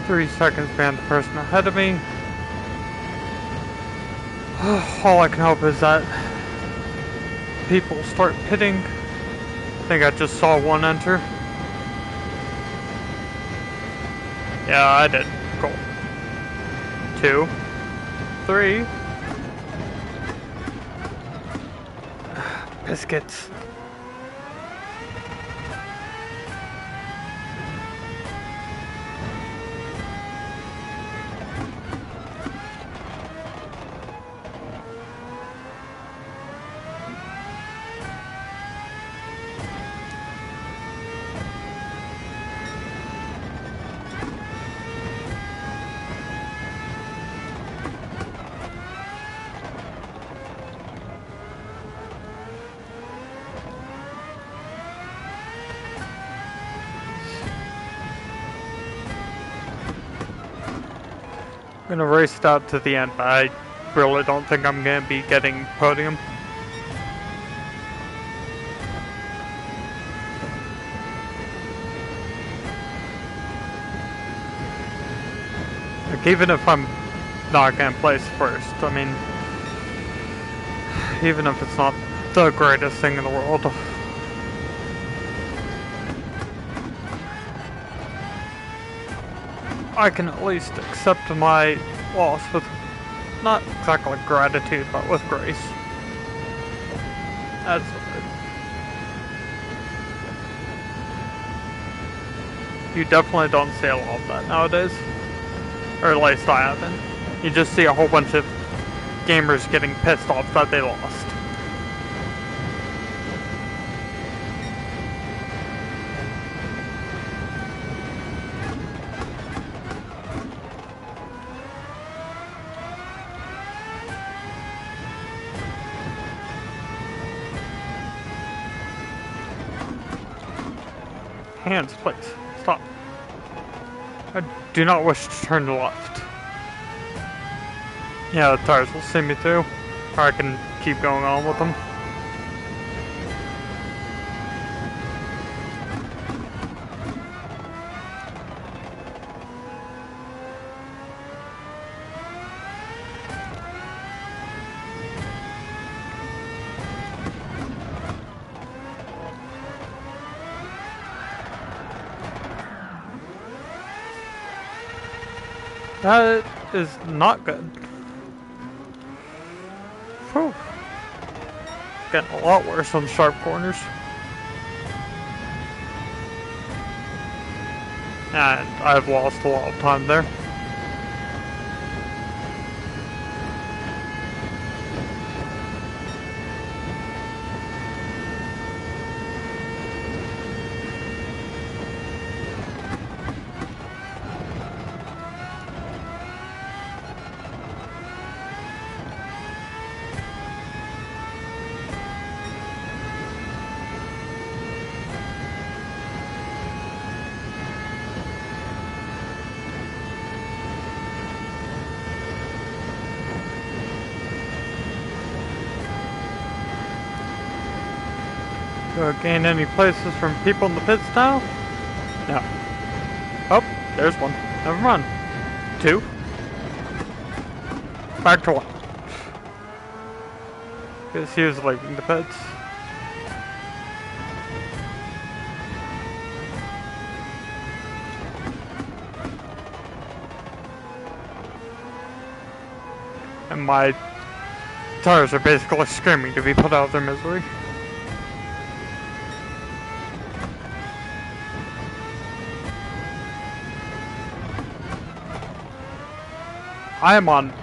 Three seconds behind the person ahead of me. All I can hope is that people start pitting. I think I just saw one enter. Yeah, I did. Cool. 2, 3. Biscuits. I'm gonna race it out to the end, but I really don't think I'm gonna be getting podium. Like, even if I'm not gonna place first, I mean, even if it's not the greatest thing in the world. I can at least accept my loss with not exactly gratitude, but with grace. That's it. You definitely don't see a lot of that nowadays. Or at least I haven't. You just see a whole bunch of gamers getting pissed off that they lost. Hands, please. Stop. I do not wish to turn left. Yeah, the tires will see me through. Or I can keep going on with them. That is not good. Whew. Getting a lot worse on sharp corners. And I've lost a lot of time there. Do I gain any places from people in the pits now? No. Oh, there's one. Never mind. 2. Back to 1. Because he was leaving the pits. And my tires are basically screaming to be put out of their misery. I am on...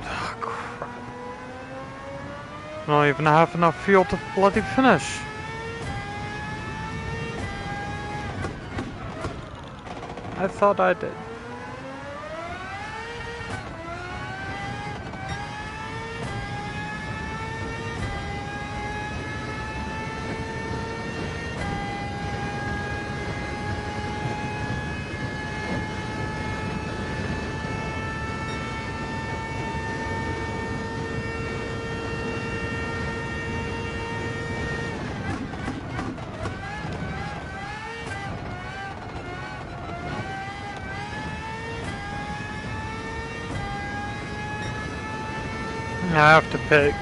Oh, crap. I don't even have enough fuel to bloody finish. I thought I did. I have to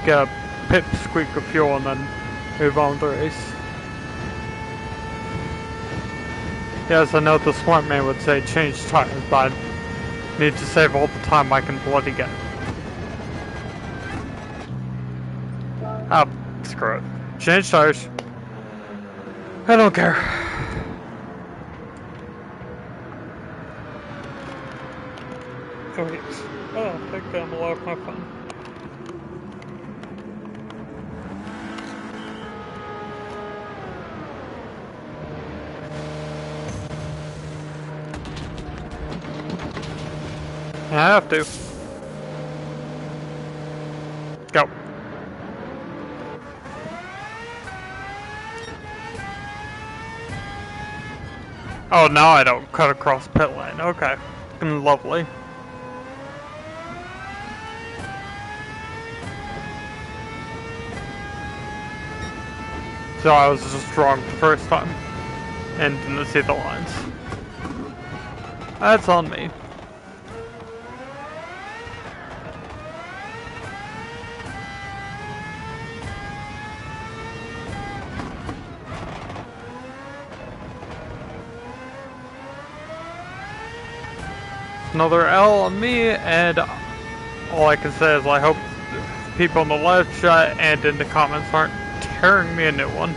get a pit squeak of fuel and then move on with the race. Yes, I know the smart man would say change tires, but I need to save all the time I can bloody get. Ah, screw it. Change tires. I don't care. Oh, yes. Oh, I think I'm off my phone. I have to. Go. Oh, now I don't cut across pit lane. Okay. Lovely. So I was just wrong the first time. And didn't see the lines. That's on me. another L on me, and all I can say is I hope people in the live chat and in the comments aren't tearing me a new one.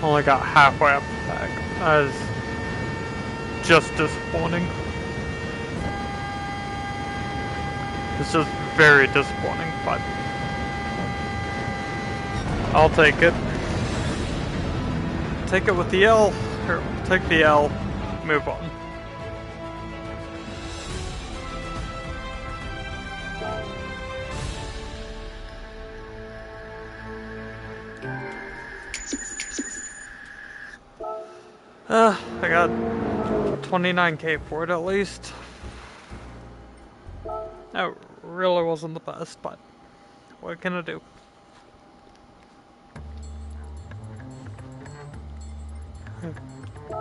Only got halfway up the back. That is just disappointing. It's just very disappointing, but I'll take it. Take it with the L. Or take the L. Move on. I got 29k for it at least. That really wasn't the best, but what can I do?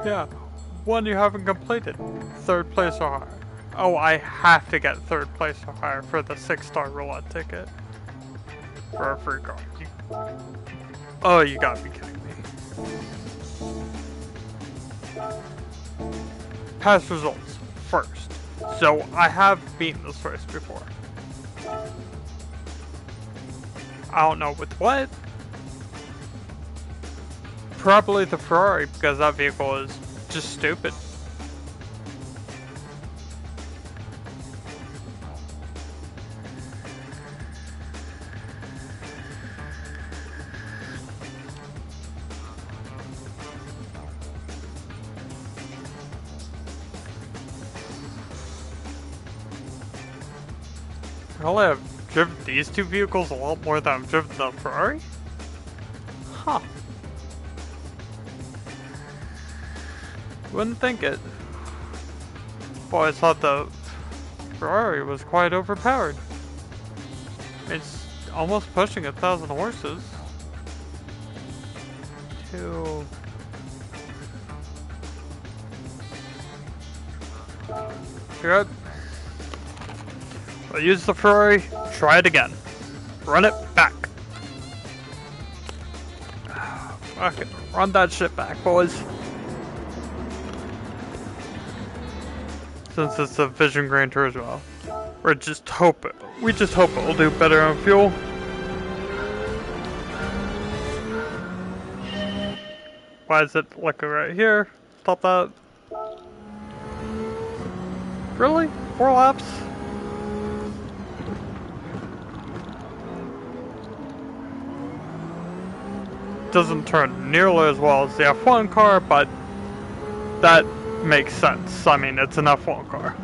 Yeah, one you haven't completed. 3rd place or higher. Oh, I have to get 3rd place or higher for the 6-star roulette ticket. For a free card. Oh, you gotta be kidding me. Past results first. So I have beaten this race before. I don't know with what. Probably the Ferrari, because that vehicle is just stupid. Well, I've driven these two vehicles a lot more than I've driven the Ferrari? Huh. Wouldn't think it. Boy, I thought the Ferrari was quite overpowered. It's almost pushing 1,000 horses. Good. I'll use the Ferrari, try it again. Run it back. Fucking run that shit back, boys. Since it's a Vision Grand Turismo. We just hope it will do better on fuel. Why is it like right here? Stop that. Really? 4 laps? Doesn't turn nearly as well as the F1 car, but that makes sense. I mean, it's an F1 car.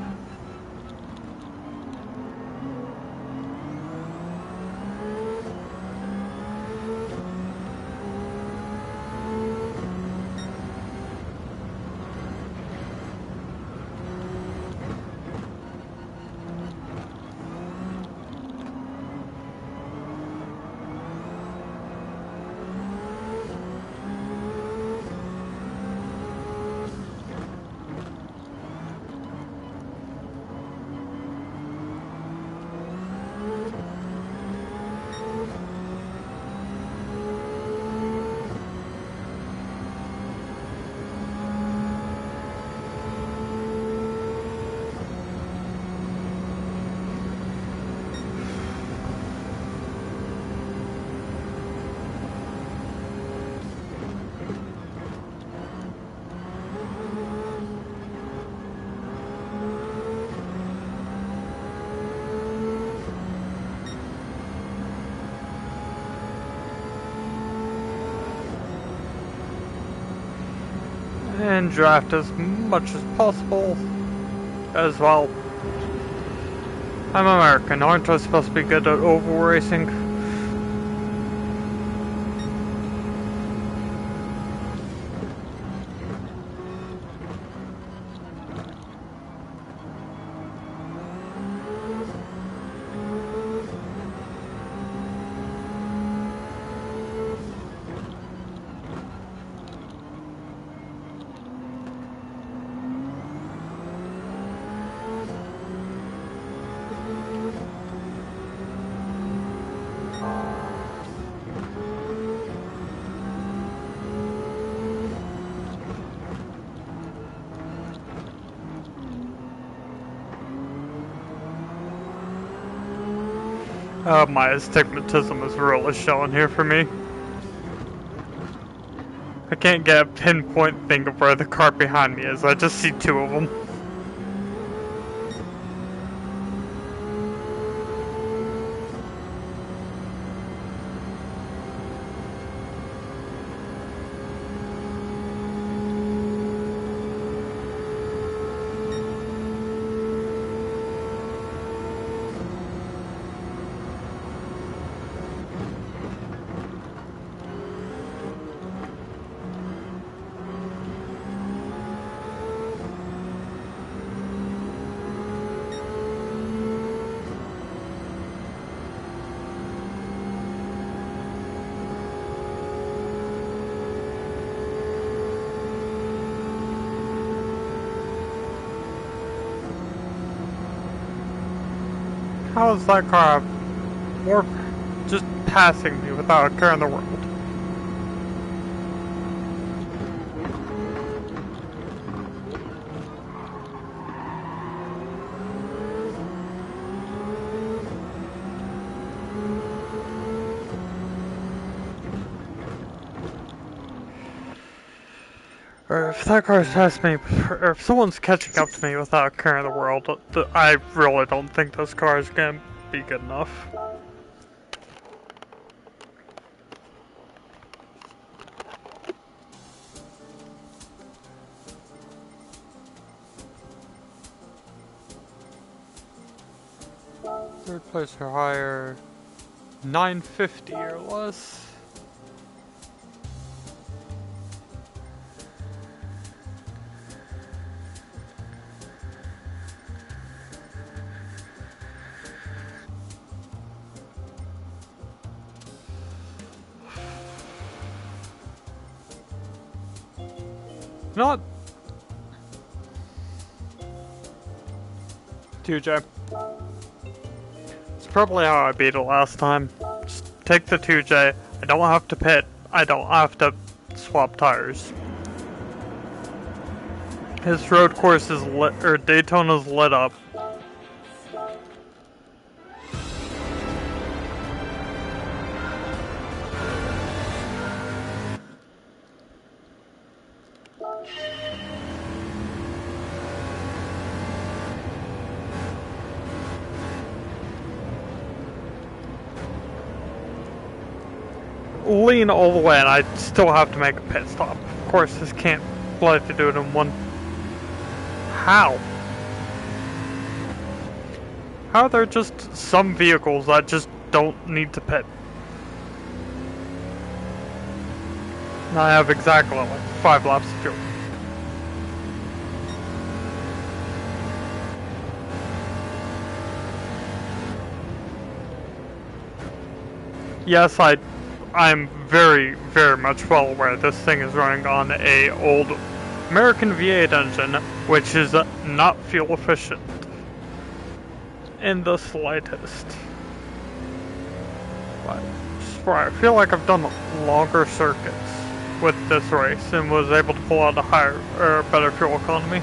And draft as much as possible as well. I'm American, aren't I supposed to be good at oval racing? My astigmatism is really showing here for me. I can't get a pinpoint thing of where the car behind me is. I just see two of them. How is that car more just passing me without a care in the world? Or if that car's passing me, or if someone's catching up to me without a care in the world, I really don't think this car is gonna be good enough. Third place or higher, 950 or less. Not 2J. It's probably how I beat it last time. Just take the 2J. I don't have to pit. I don't have to swap tires. His road course is lit, or Daytona's lit up. Lean all the way and I still have to make a pit stop. Of course, this can't let you do it in one. How? How are there just some vehicles that just don't need to pit? And I have exactly like 5 laps of fuel. Yes, I'm very, very much well aware this thing is running on a old American V8 engine, which is not fuel efficient in the slightest. But I feel like I've done longer circuits with this race and was able to pull out a higher or better fuel economy.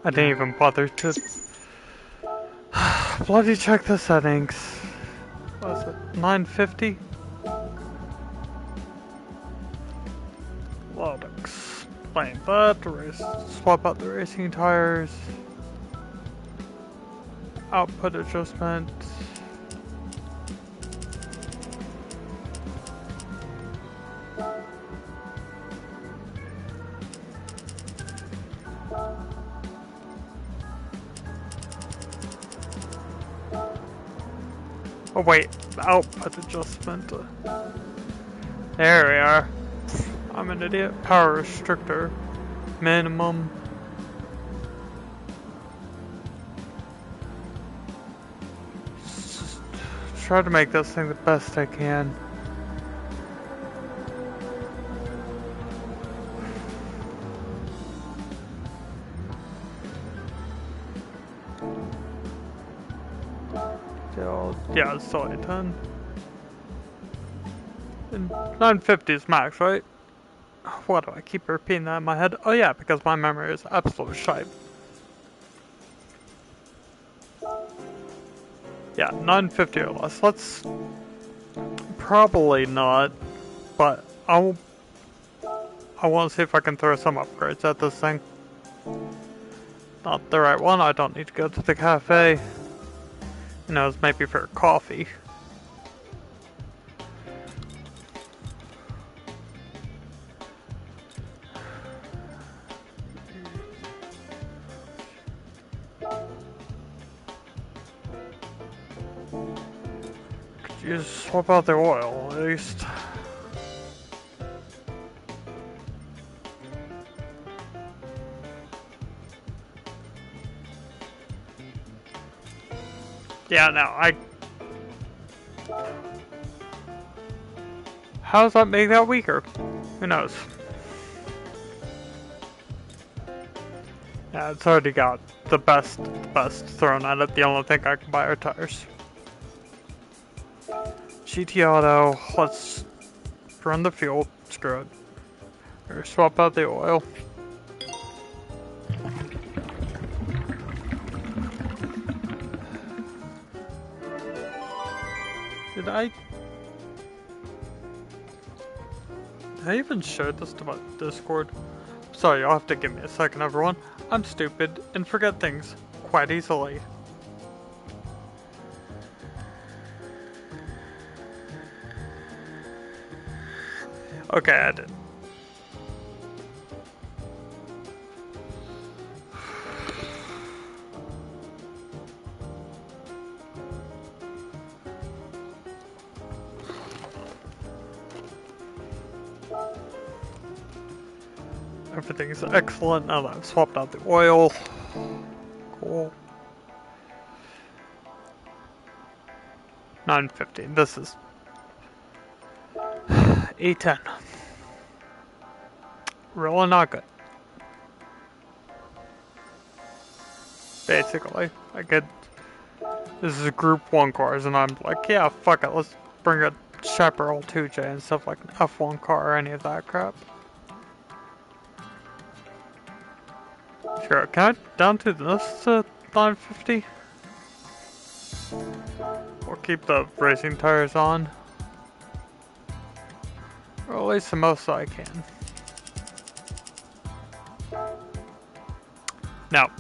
I didn't even bother to bloody check the settings. What is it? 950? Well, to explain that, swap out the racing tires, output adjustment. Oh wait, output adjustment. There we are. I'm an idiot. Power restrictor. Minimum. try to make this thing the best I can. Yeah, it's still 810. And 950 is max, right? Why do I keep repeating that in my head? Oh yeah, because my memory is absolute shite. Yeah, 950 or less. Let's... Probably not, but I want to see if I can throw some upgrades at this thing. Not the right one, I don't need to go to the cafe. You know, it's maybe for coffee. Could you just swap out the oil, at least? Yeah, no, how does that make that weaker? Who knows? Yeah, it's already got the best thrown at it. The only thing I can buy are tires. GT Auto, let's run the fuel, screw it. Or swap out the oil. Did I even share this to my Discord? Sorry, you'll have to give me a second, everyone. I'm stupid and forget things quite easily. Okay, I did. Everything's excellent now that I've swapped out the oil. Cool. 950. This is 810. Really not good. Basically, I get this is Group 1 cars, and I'm like, yeah, fuck it, let's bring a Chaparral 2J and stuff like an F1 car or any of that crap. Sure, can I down to this to 950? We'll keep the racing tires on. Or at least the most I can. Now.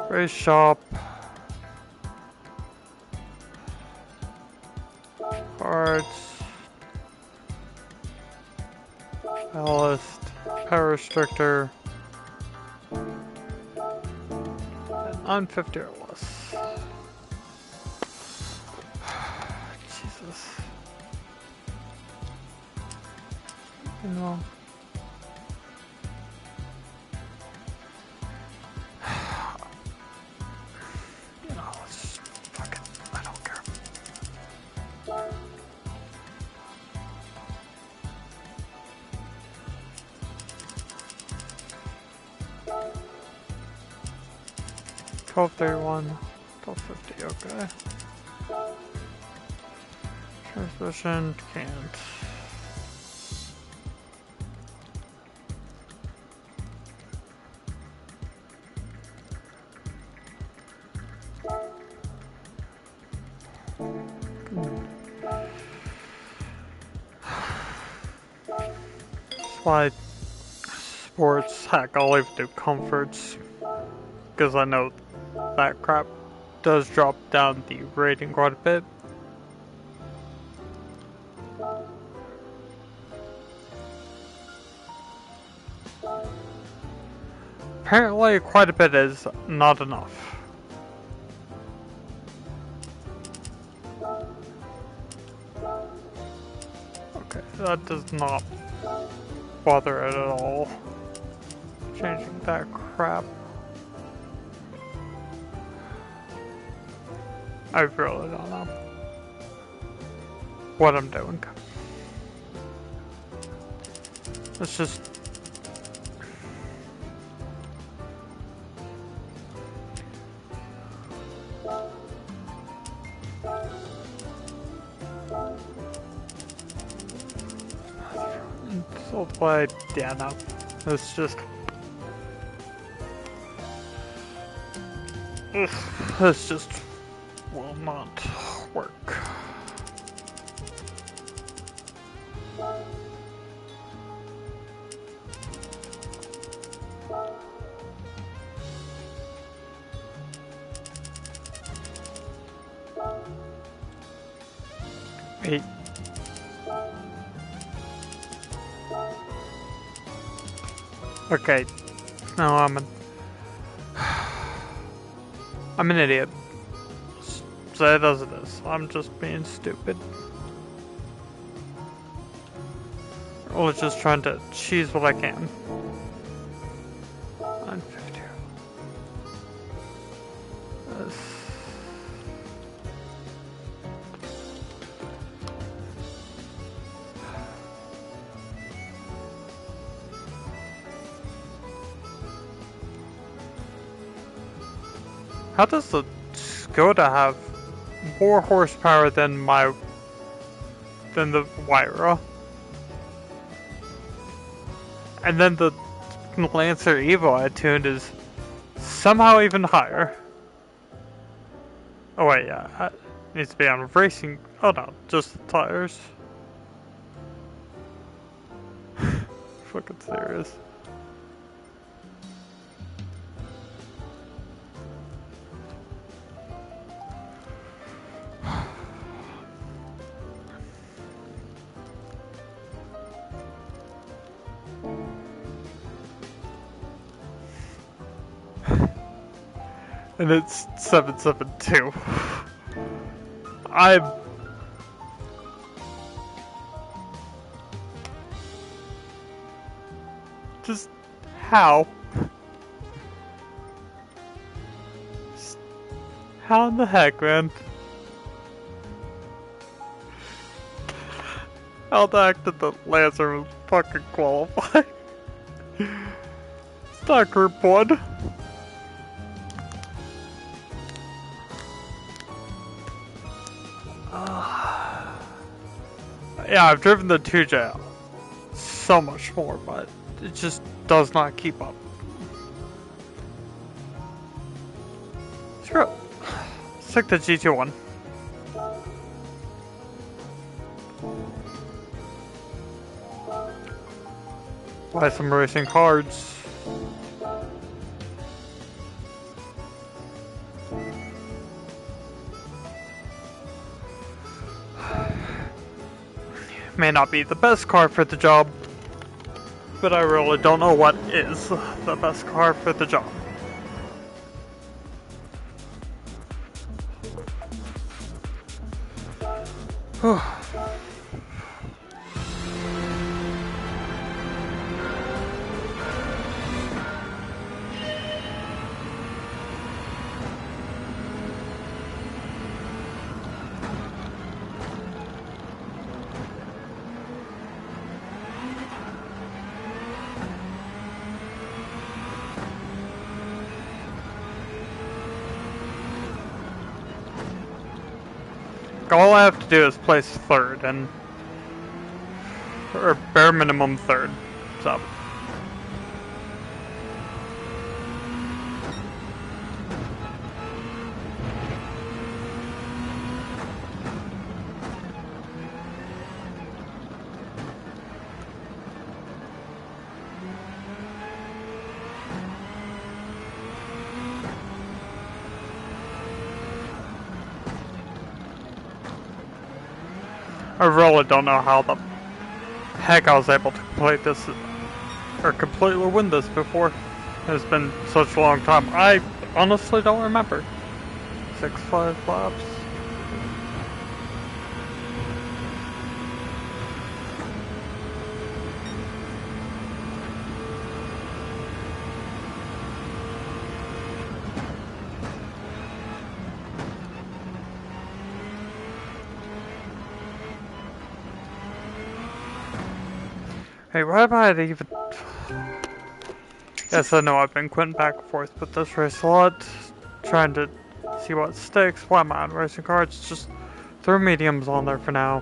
Race shop. Parts. Ballast. Power restrictor. And 950 or less. Jesus. You know. You know, let's just fuck it. I don't care. $12.31, $12.50, okay. Transmission, can't. Slide sports, heck, I'll even do comforts, because I know that crap does drop down the rating quite a bit. Apparently quite a bit is not enough. Okay, that does not bother it at all. Changing that crap. I really don't know what I'm doing. It's just... So like, yeah, no. It's just... This just will not work. Wait. Okay. No, I'm an idiot. So it does this. I'm just being stupid. Or just trying to choose what I can. 950. How does the Skoda have more horsepower than the Wyra? And then the Lancer Evo I tuned is somehow even higher. Oh wait, yeah, it needs to be on racing. Oh no, just the tires. Fucking serious. And it's 772. I'm... Just... how? Just, how in the heck, man? How the heck did the Lancer fucking qualify? It's not Group 1. Yeah, I've driven the 2J so much more, but it just does not keep up. Screw it. Let's take the GT1. Buy some racing cards. May not be the best car for the job, but I really don't know what is the best car for the job. All I have to do is place third, or bare minimum third, so. I really don't know how the heck I was able to complete this, or completely win this before. It's been such a long time. I honestly don't remember. 6-5 laps. Hey, why am I even... Yes, I know I've been quitting back and forth with this race a lot. Trying to see what sticks. Why am I on racing cards? Just throw mediums on there for now.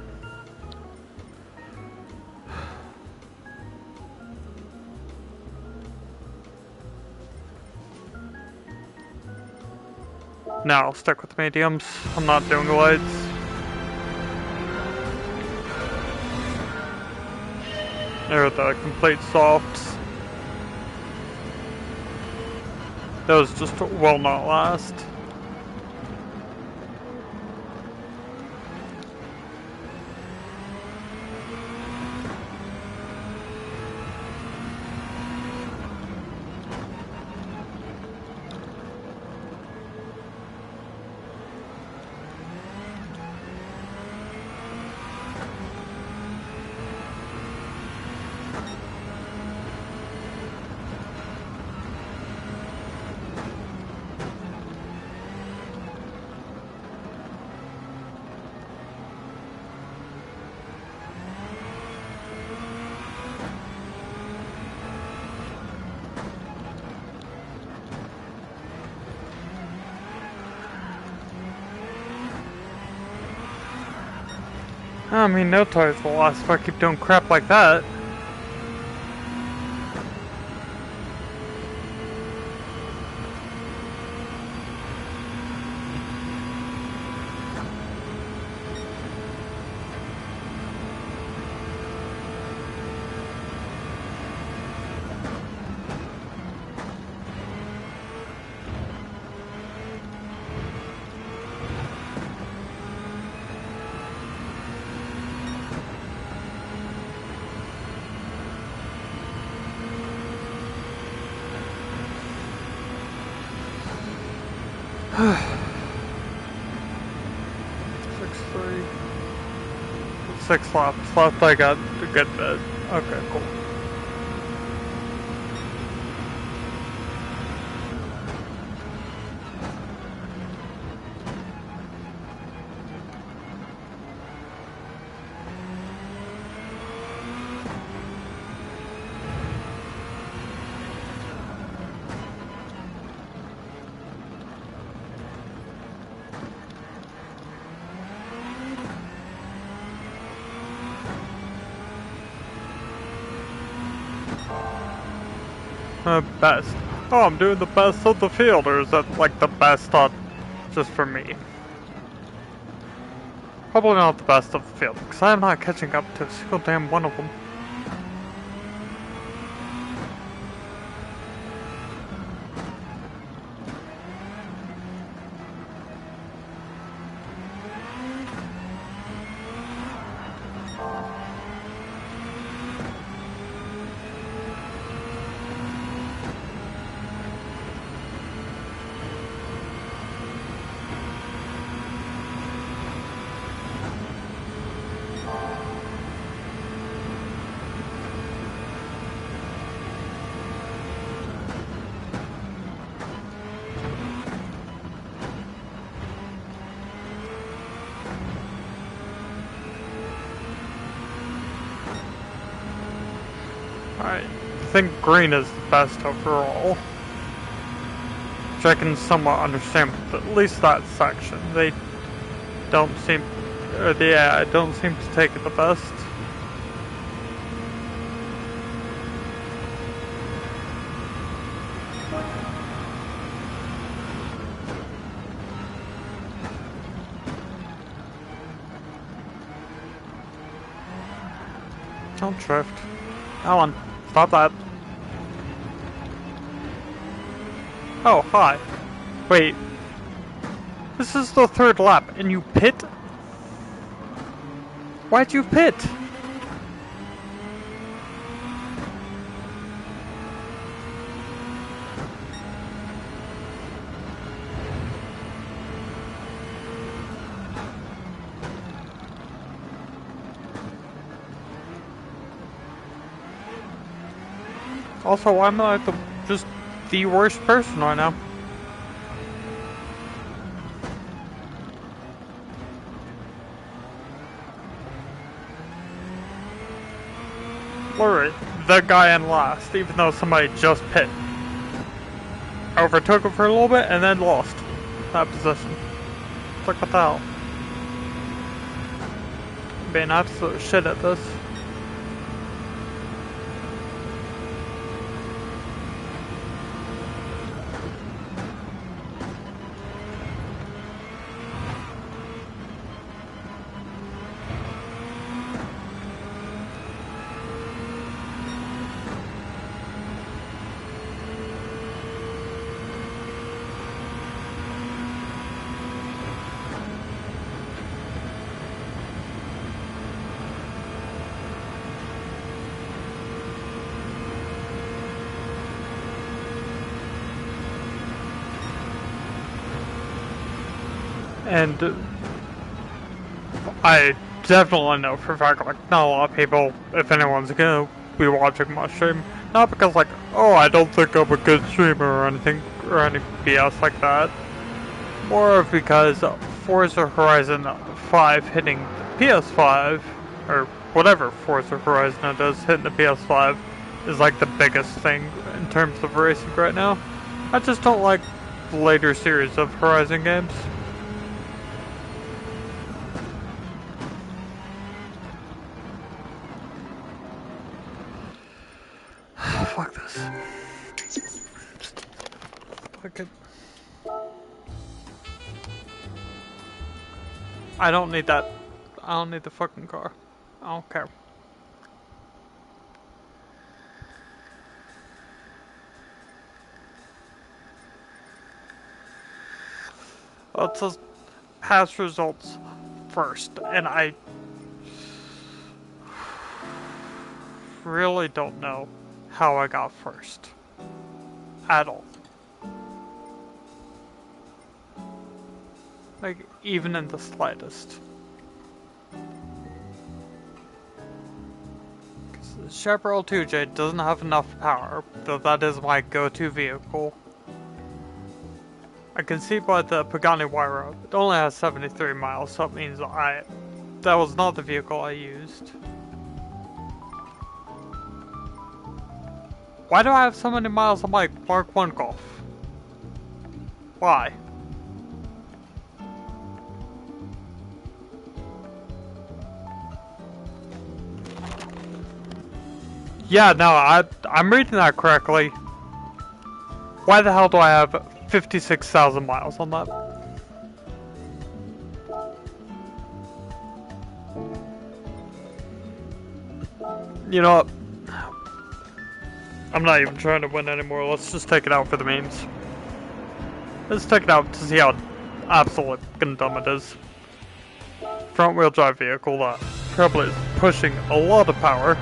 No, I'll stick with mediums. I'm not doing lights. They're the complete softs. Those just will not last. I mean, no tires will last if I keep doing crap like that. Six laps left, I got a good bit. Okay, cool. Best. Oh, I'm doing the best of the field, or is that like the best on just for me? Probably not the best of the field, because I'm not catching up to a single damn one of them. I think green is the best overall. Which I can somewhat understand, but at least that section. They don't seem... yeah, don't seem to take it the best. Don't drift. Alan, stop that. Oh, hi. Wait. This is the third lap, and you pit? Why'd you pit? Also, why am I just the worst person right now? Literally, the guy in last, even though somebody just pit. Overtook him for a little bit and then lost that position. Look what the hell. Being absolute shit at this. And I definitely know for a fact, like, not a lot of people, if anyone's gonna be watching my stream, not because, like, oh, I don't think I'm a good streamer or anything, or any BS like that. More of because Forza Horizon 5 hitting the PS5, or whatever Forza Horizon it is hitting the PS5, is like the biggest thing in terms of racing right now. I just don't like the later series of Horizon games. Fuck this. Fuck it. I don't need that. I don't need the fucking car. I don't care. Let's just pass results first, and I really don't know how I got first. At all. Like, even in the slightest. Because the Chaparral 2J doesn't have enough power, though that is my go-to vehicle. I can see by the Pagani Huayra, it only has 73 miles, so that means that was not the vehicle I used. Why do I have so many miles on my Mark 1 Golf? Why? Yeah, no, I'm reading that correctly. Why the hell do I have 56,000 miles on that? You know what? I'm not even trying to win anymore. Let's just take it out for the memes. Let's take it out to see how absolutely fucking dumb it is. Front wheel drive vehicle that probably is pushing a lot of power.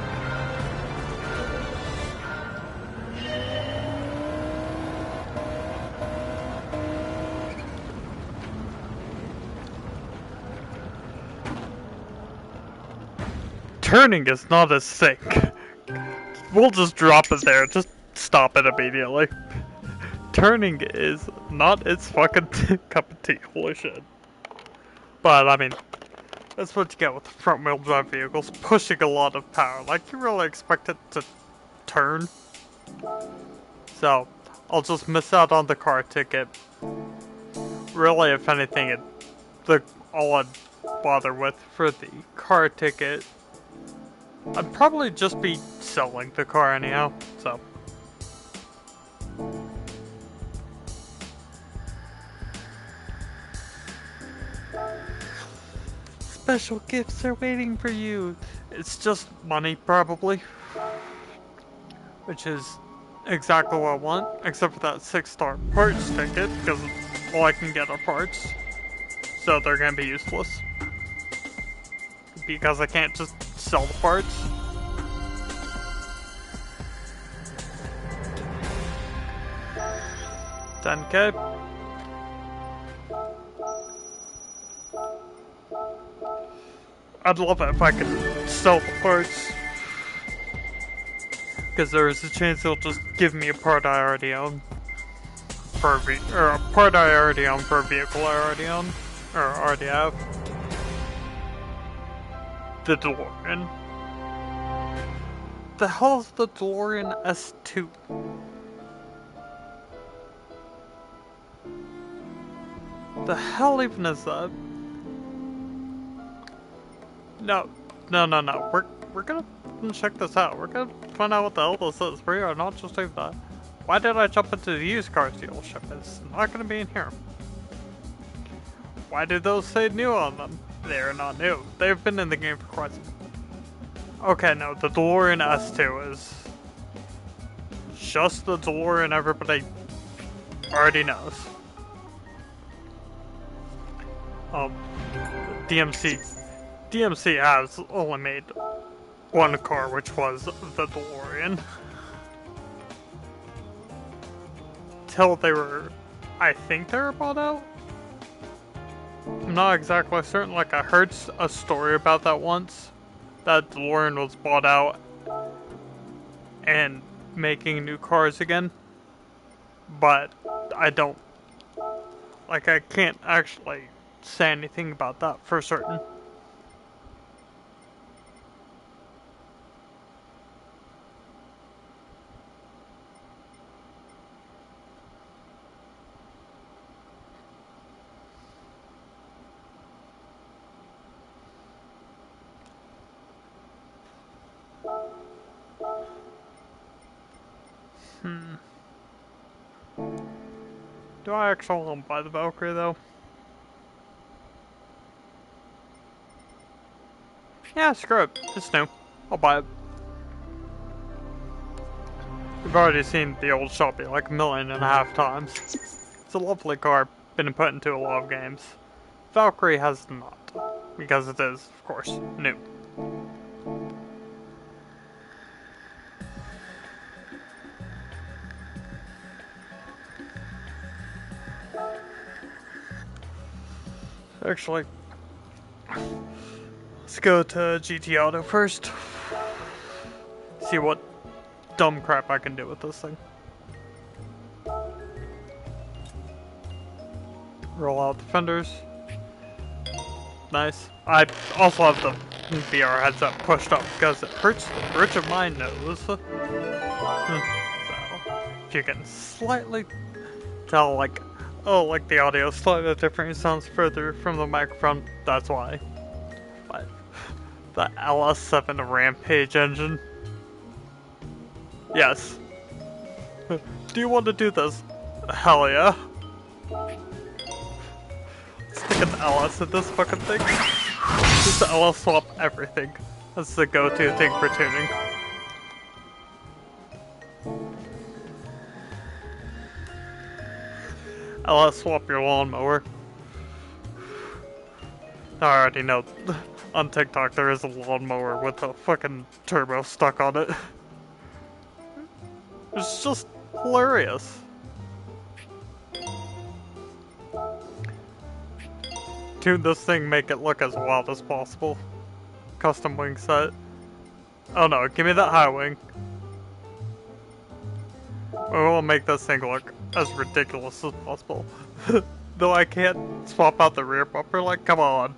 Turning is not as sick. We'll just drop it there, just stop it immediately. Turning is not its fucking cup of tea, holy shit. But, I mean, that's what you get with front wheel drive vehicles, pushing a lot of power. Like, you really expect it to turn? So, I'll just miss out on the car ticket. Really, if anything, all I'd bother with for the car ticket, I'd probably just be selling the car anyhow, so. Special gifts are waiting for you. It's just money, probably. Which is exactly what I want, except for that 6-star parts ticket, because all I can get are parts. So they're gonna be useless. Because I can't just sell the parts. $10K. I'd love it if I could sell the parts. Because there's a chance they'll just give me a part I already own. For a part I already own for a vehicle I already own. Or already have. The DeLorean. The hell's the DeLorean S2? The hell even is that? No. We're gonna check this out. We're gonna find out what the hell this is. We are not just doing that. Why did I jump into the used car dealership? It's not gonna be in here. Why did those say new on them? They're not new. They've been in the game for quite some time. Okay, no, the DeLorean S2 is just the DeLorean everybody already knows. DMC has only made one car, which was the DeLorean. Till they were, I think they were bought out? I'm not exactly certain, like I heard a story about that once, that DeLorean was bought out and making new cars again, but I don't, like I can't actually say anything about that for certain. Do I actually want to buy the Valkyrie though? Yeah, screw it. It's new. I'll buy it. We've already seen the old Shelby like 1.5 million times. It's a lovely car, been put into a lot of games. Valkyrie has not, because it is, of course, new. Actually, let's go to GT Auto first. See what dumb crap I can do with this thing. Roll out the fenders. Nice. I also have the VR headset pushed up because it hurts the bridge of my nose. So, if you can slightly tell, like, oh, like the audio is slightly different, it sounds further from the microphone, that's why. But the LS7 Rampage engine. Yes. Do you want to do this? Hell yeah. Stick an LS in this fucking thing. Just LS swap everything. That's the go-to thing for tuning. LS swap your lawnmower. I already know. On TikTok there is a lawnmower with a fucking turbo stuck on it. It's just hilarious. Tune this thing, make it look as wild as possible. Custom wing set. Oh no, give me that high wing. We will make this thing look as ridiculous as possible. Though I can't swap out the rear bumper, like, come on.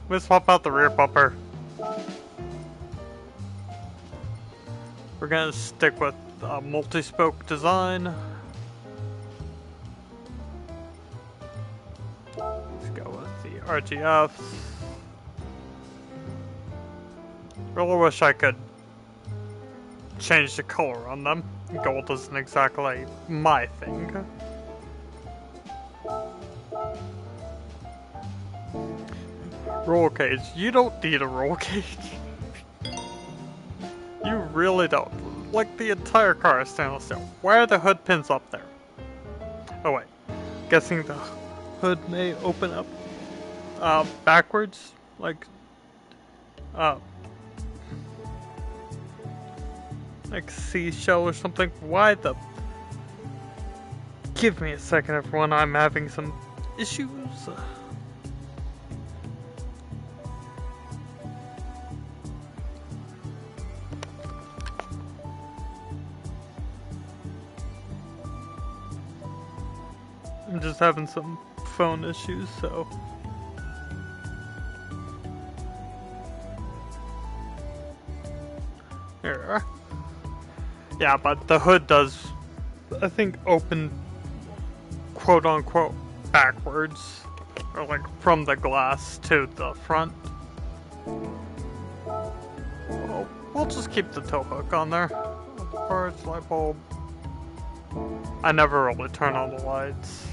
Let me swap out the rear bumper. We're gonna stick with a multi-spoke design. Let's go with the RGFs. Really wish I could change the color on them. Gold isn't exactly my thing. Roll cage. You don't need a roll cage. You really don't. Like, the entire car is stainless steel. Why are the hood pins up there? Oh wait. Guessing the hood may open up backwards? Like seashell or something? Why the... Give me a second everyone, I'm having some issues. I'm just having some phone issues, so... Here. Yeah, but the hood does, I think, open quote-unquote backwards. Or like from the glass to the front. Well, we'll just keep the tow hook on there. Parts, light bulb. I never really turn on the lights.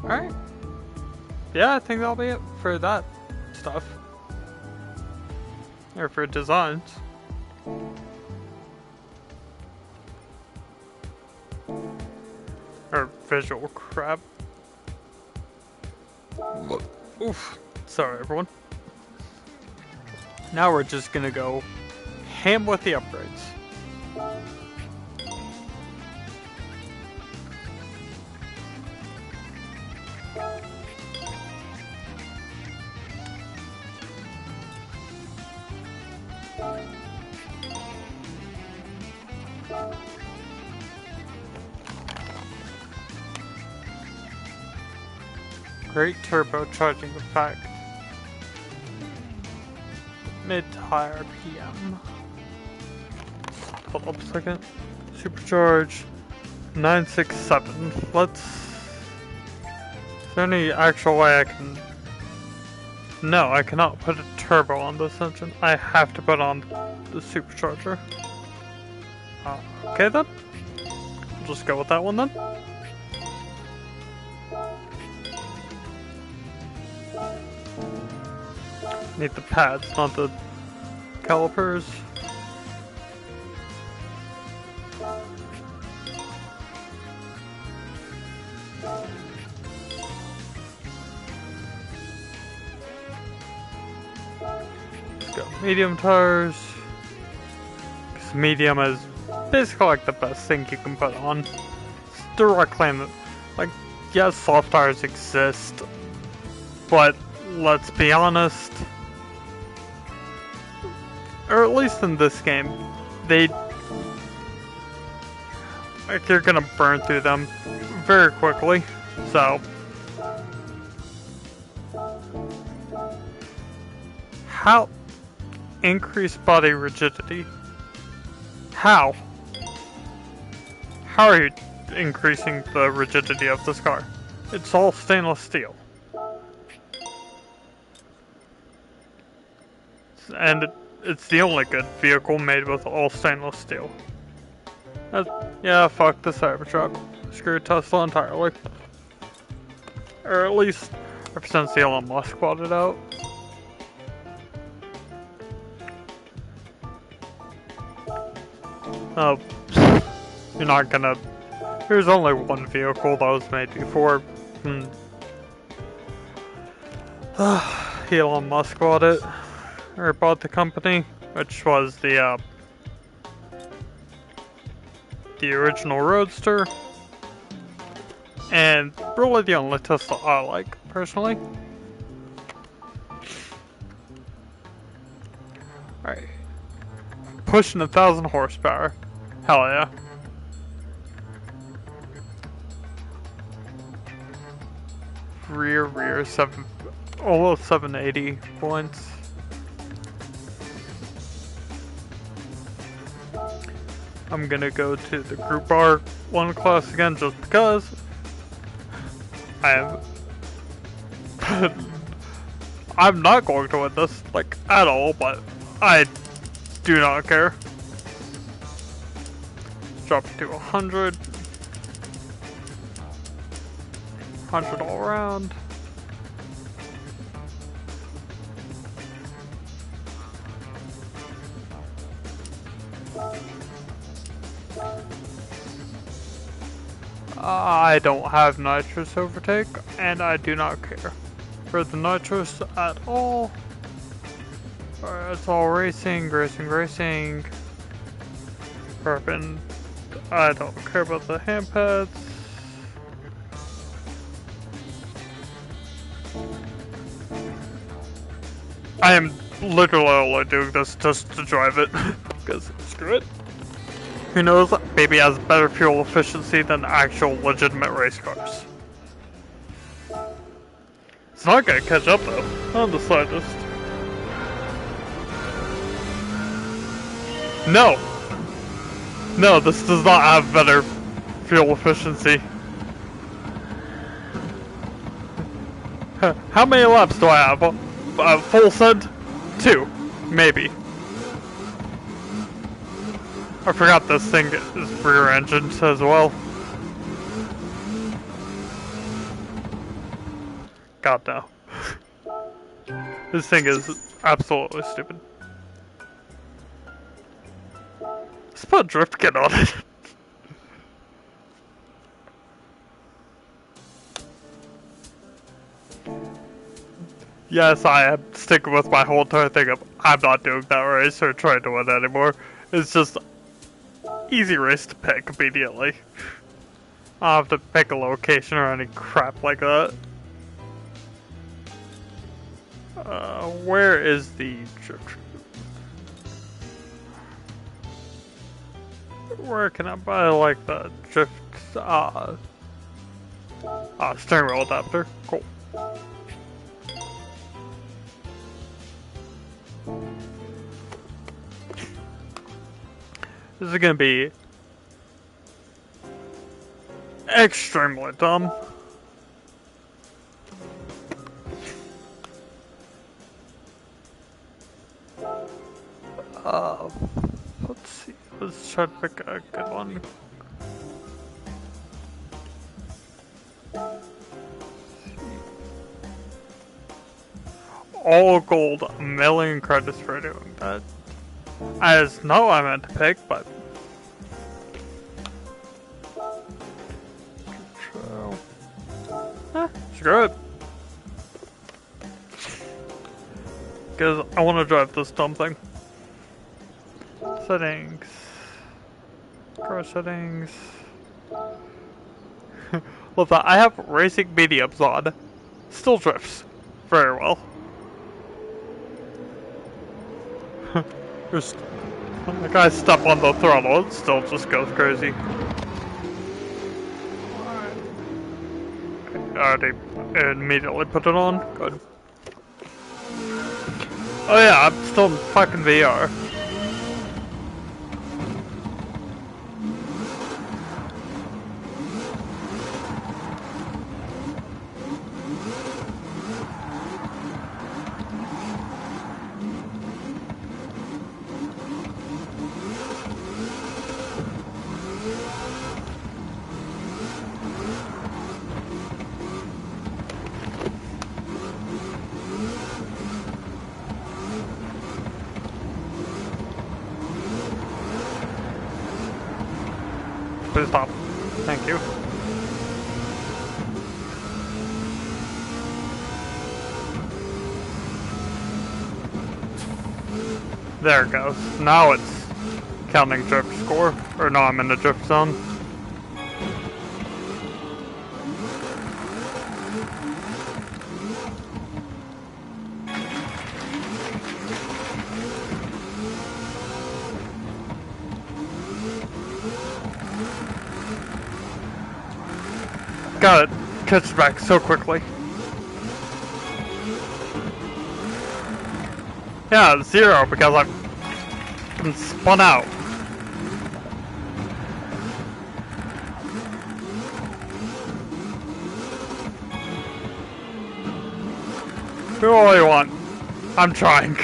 Alright. Yeah, I think that'll be it for that stuff. Or for designs. Or visual crap. Oof. Sorry, everyone. Now we're just gonna go ham with the upgrades. Great turbocharging effect. Mid to high RPM. Hold up a second. Supercharge 967. Let's. Is there any actual way I can. No, I cannot put a turbo on this engine. I have to put on the supercharger. Okay then. We'll just go with that one then. Need the pads, not the calipers. Let's go medium tires. 'Cause medium is basically like the best thing you can put on. It's directly in the, like, yes, soft tires exist, but let's be honest. Or at least in this game, they, like, you're gonna burn through them very quickly, so. How? Increase body rigidity. How? How are you increasing the rigidity of this car? It's all stainless steel. And it's the only good vehicle made with all stainless steel. Yeah, fuck the Cybertruck. Screw Tesla entirely. Or at least, ever since Elon Musk bought it out. Oh, you're not gonna... There's only one vehicle that was made before. Elon Musk bought it. Or bought the company, which was the original Roadster, and really the only Tesla I like, personally. Alright. Pushing 1,000 horsepower. Hell yeah. Rear, almost 780 points. I'm gonna go to the Group R1 class again just because I'm not going to win this, like, at all, but I do not care. Drop it to 100. 100 all around. I don't have nitrous overtake, and I do not care for the nitrous at all. It's all racing. Perfect. I don't care about the hand pads. I am literally only doing this just to drive it, because screw it. Who knows, maybe it has better fuel efficiency than actual legitimate race cars. It's not gonna catch up though, not the slightest. No! No, this does not have better fuel efficiency. How many laps do I have? Full set? 2, maybe. I forgot this thing is rear engined as well. God no. This thing is absolutely stupid. Let's put a drift kit on it. Yes, I am sticking with my whole entire thing of I'm not doing that race or trying to win anymore. It's just easy race to pick immediately. I don't have to pick a location or any crap like that. Where is the drift? Where can I buy like the drift steering wheel adapter? Cool. This is gonna be extremely dumb. Let's see. Let's try to pick a good one. All gold, a million credits for doing that. I just know I meant to pick, but control. Screw it. Because I want to drive this dumb thing. Settings. Car settings. Love that. I have racing mediums on. Still drifts very well. Just like I step on the throttle, it still just goes crazy. I already immediately put it on. Good. Oh yeah, I'm still in fucking VR. Please stop. Thank you. There it goes. Now it's counting drift score. Or no, I'm in the drift zone. Got it. Catch back so quickly. Yeah, 0 because I'm spun out. Do all you want. I'm trying.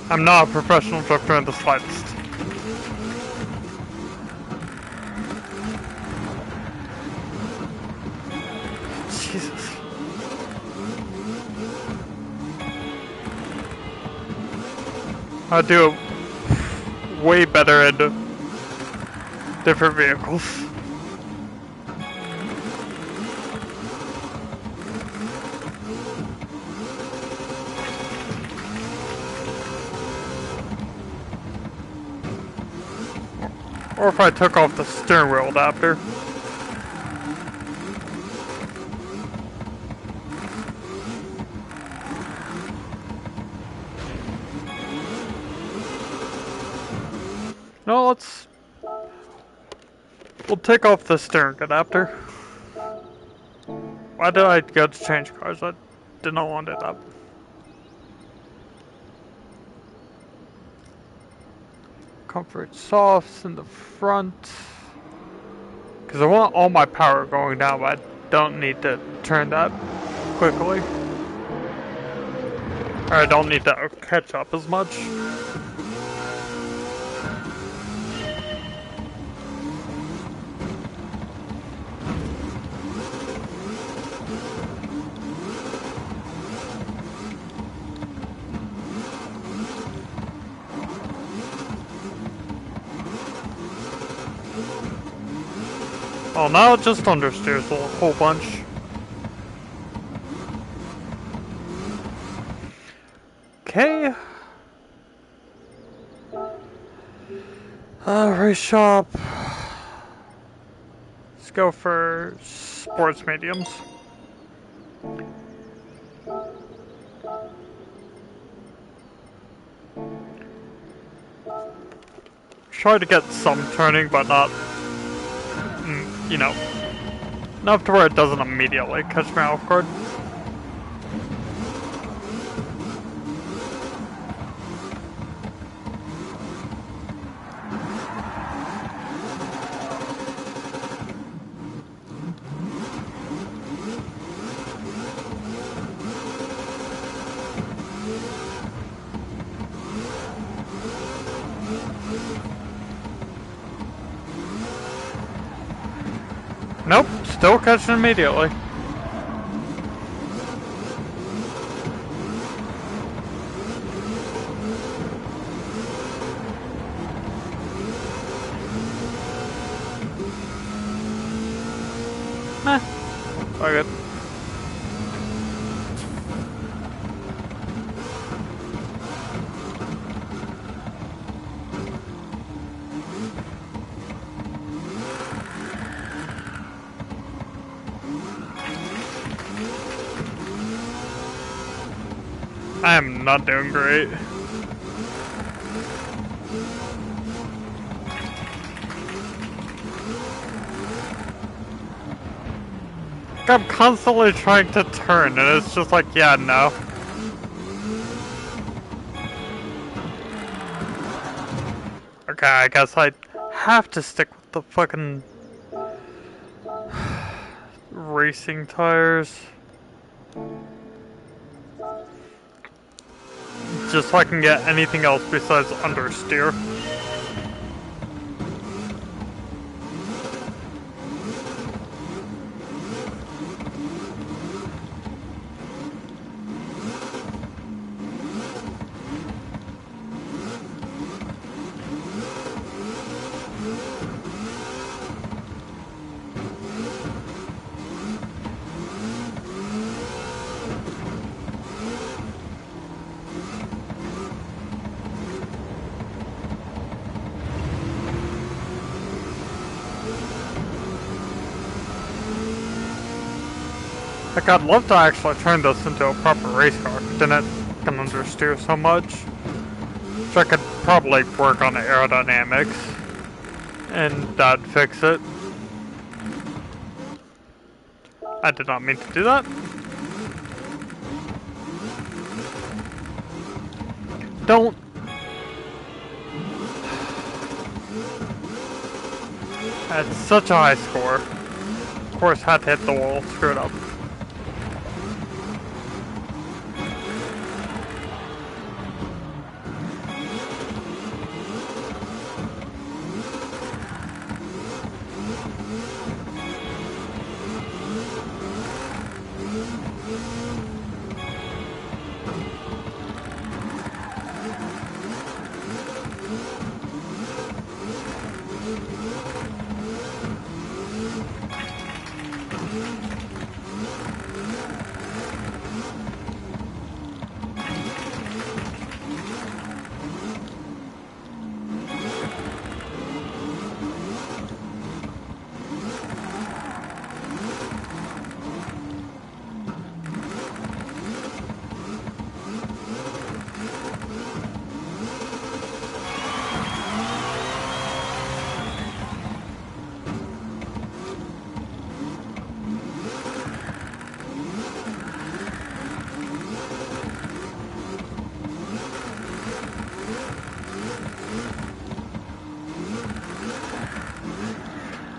I'm not a professional drifter in the slightest. Jesus. I do way better in different vehicles. Or if I took off the steering wheel adapter. No, we'll take off the steering adapter. Why did I go to change cars? I did not want it up. comfort softs in the front. Because I want all my power going down, but I don't need to turn that quickly. Or I don't need to catch up as much. Oh, now it just understeers a whole bunch. Okay. Race shop. Let's go for sports mediums. Try to get some turning, but not, you know, enough to where it doesn't immediately catch me off guard. Nope, still catching immediately. All good. I am not doing great. I'm constantly trying to turn, and it's just like, yeah, no. Okay, I guess I have to stick with the fucking racing tires. Just so I can get anything else besides understeer. Like, I'd love to actually turn this into a proper race car, then it can understeer so much. So I could probably work on the aerodynamics, and that'd fix it. I did not mean to do that. Don't. That's such a high score. Of course, had to hit the wall, screw it up.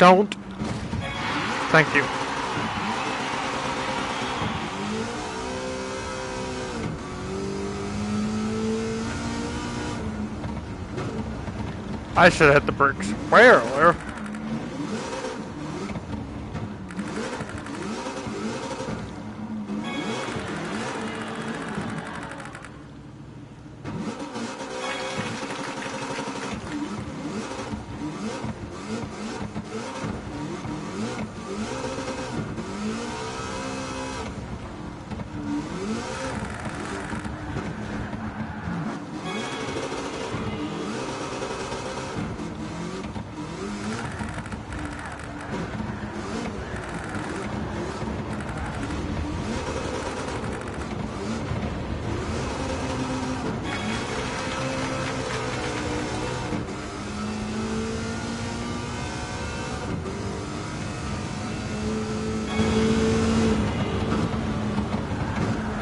Don't. Thank you. I should hit the brakes way earlier.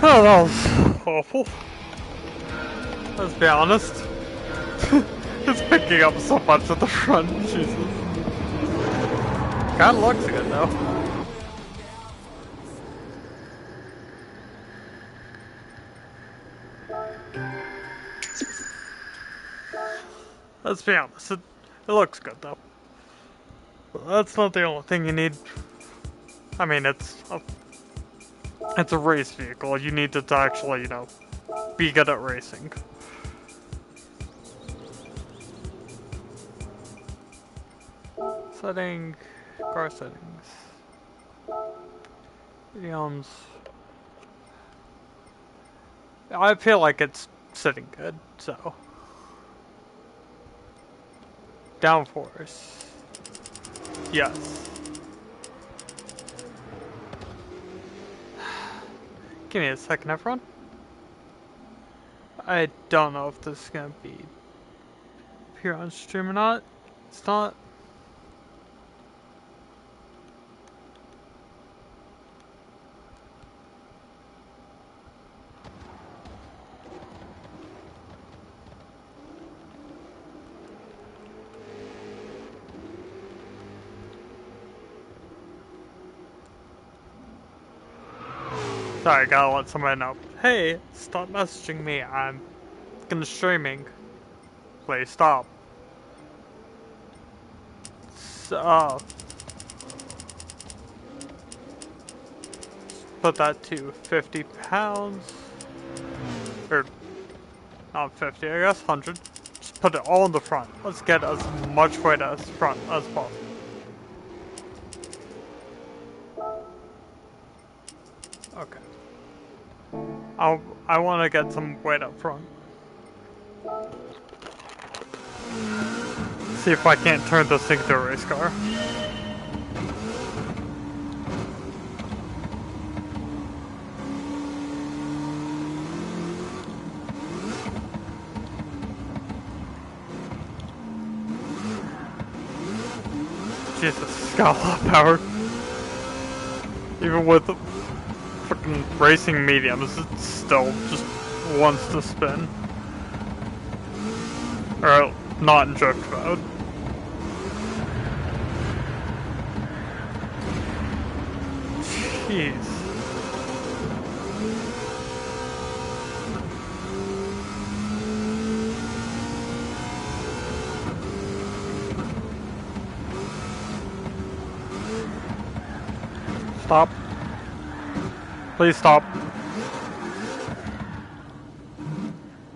Oh, that was awful. Let's be honest. It's picking up so much at the front, Jesus. Kinda looks good though. Let's be honest, it looks good though. But that's not the only thing you need. I mean, it's a race vehicle. You need it to actually, you know, be good at racing. Setting, car settings, idioms. I feel like it's sitting good, so. Downforce. Yes. Give me a second, everyone. I don't know if this is gonna be here on stream or not. It's not. Sorry, gotta let somebody know. Hey, stop messaging me. I'm gonna streaming. Please stop. So, put that to 50 pounds. Or, not 50, I guess, 100. Just put it all in the front. Let's get as much weight as front as possible. Okay. I want to get some weight up front. See if I can't turn this thing into a race car. Jesus, it's got a lot of power. Even with the fucking racing mediums, it still just wants to spin. Or not in drift mode. Jeez. Stop. Please stop.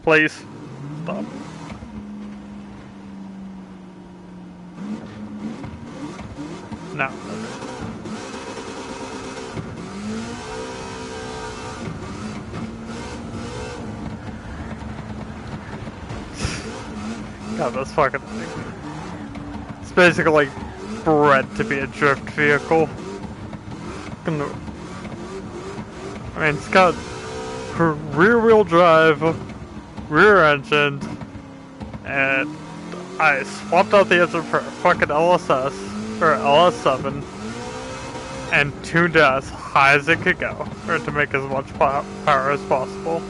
Please stop. No. God, this fucking thing. It's basically bred to be a drift vehicle. I mean, it's got rear-wheel drive, rear engine, and I swapped out the engine for a fucking LSS, or LS7, and tuned it as high as it could go, or to make as much power as possible.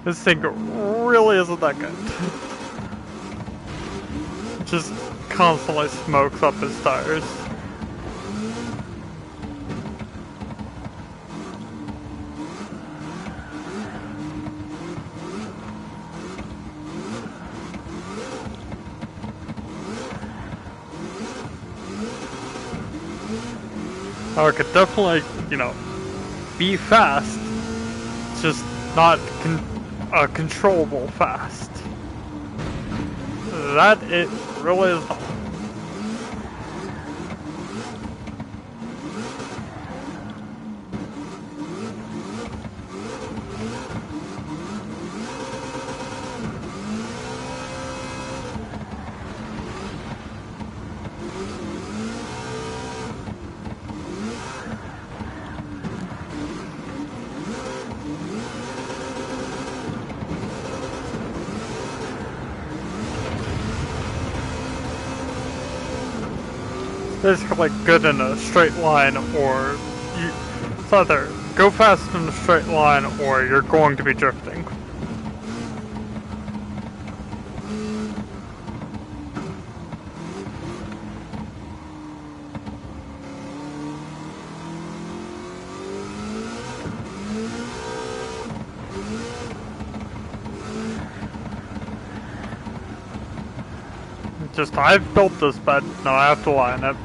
This thing really isn't that good. Just constantly smokes up his tires. Oh, it could definitely, be fast. It's just not controllable fast. That it really is not. Basically good in a straight line, or it's either go fast in a straight line or you're going to be drifting. Just, I've built this bed, now I have to line it.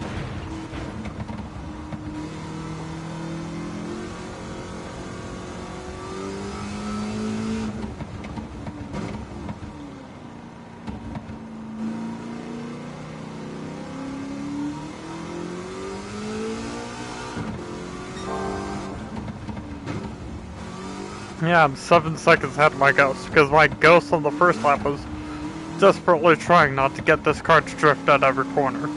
Yeah, I'm 7 seconds ahead of my ghost, because my ghost on the first lap was desperately trying not to get this car to drift at every corner.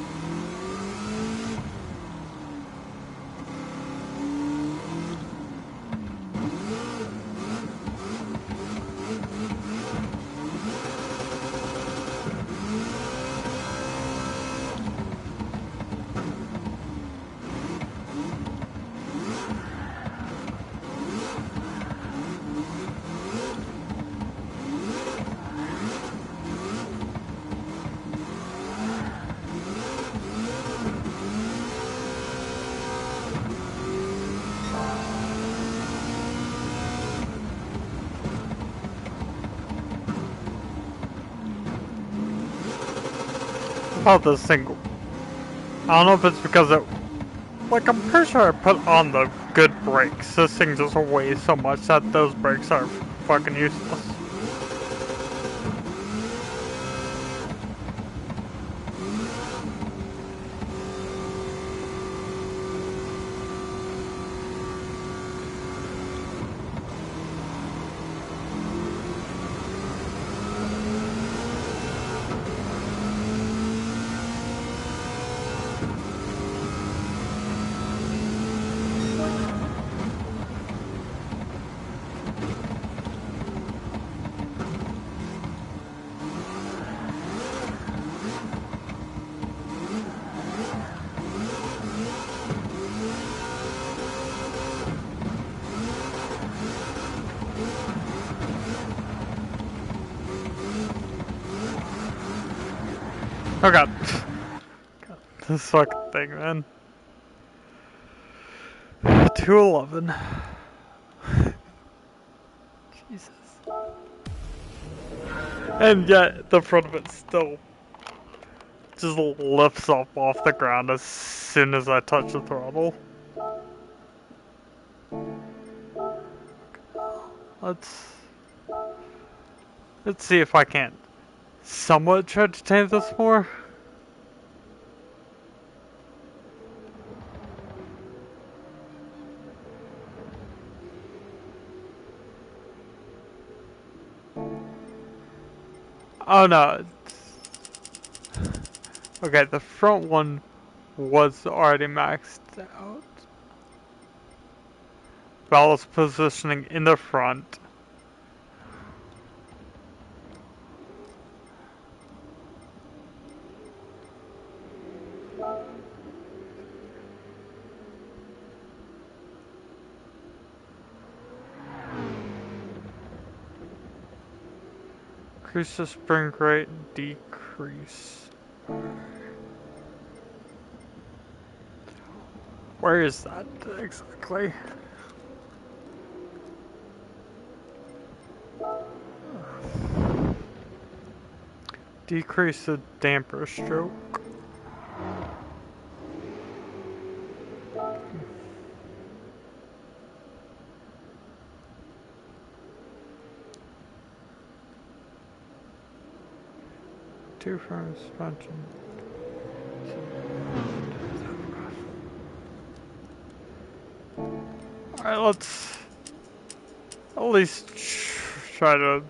About this single. I don't know if it's because I'm pretty sure I put on the good brakes. This thing just weighs so much that those brakes are fucking useless. Oh god. This fucking thing, man. 211. Jesus. And yet, the front of it still just lifts up off the ground as soon as I touch the throttle. Let's see if I can't somewhat try to tame this more. Oh no. Okay, the front one was already maxed out. Ballast positioning in the front. Increase the spring rate, decrease. Where is that exactly? Decrease the damper stroke. Two front suspension. Alright, let's at least try to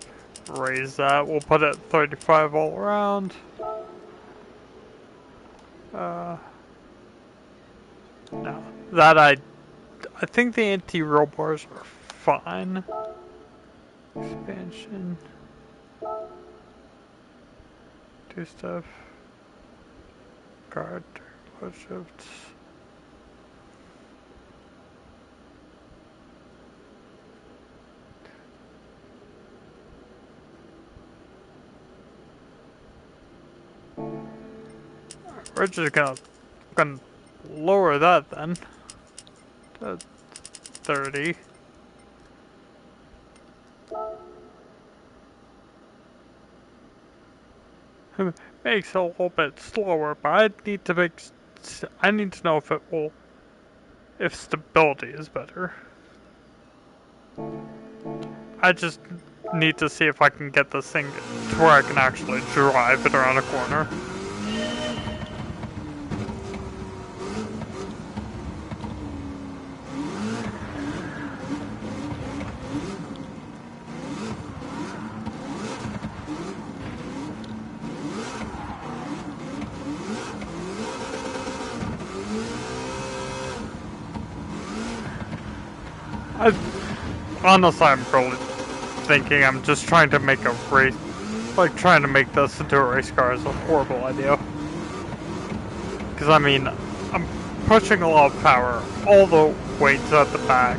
raise that. We'll put it 35 all around. No. That I think the anti-roll bars are fine. Expansion. Do stuff. Guard. Load shifts. We're just gonna lower that then to 30. It makes it a little bit slower, but I need to know if stability is better. I just need to see if I can get this thing to where I can actually drive it around a corner. Honestly, I'm probably thinking I'm just trying to make a race, like trying to make this into a race car is a horrible idea. Because I mean, I'm pushing a lot of power, all the weights at the back.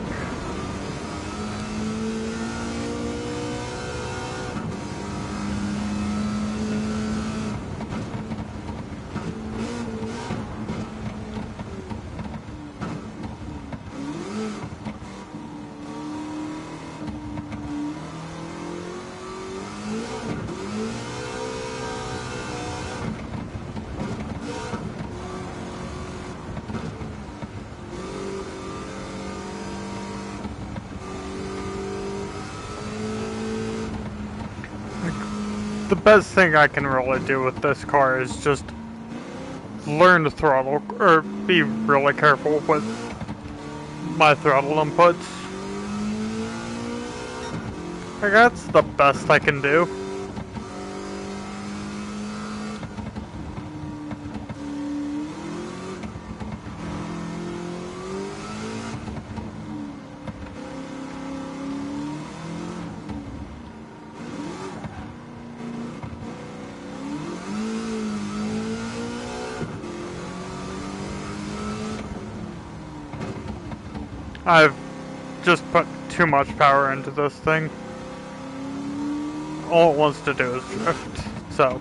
The best thing I can really do with this car is just learn to throttle, or be really careful with my throttle inputs. Like, that's the best I can do. I've just put too much power into this thing. All it wants to do is drift, so.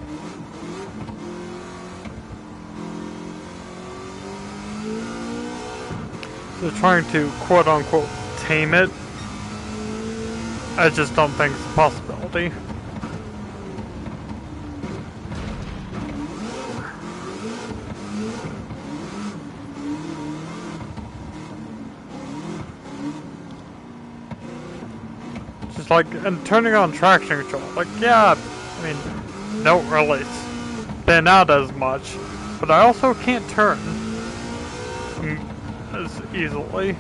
So trying to quote-unquote tame it, I just don't think it's a possibility. Like, and turning on traction control, like, yeah, I mean, don't really spin out as much, but I also can't turn as easily.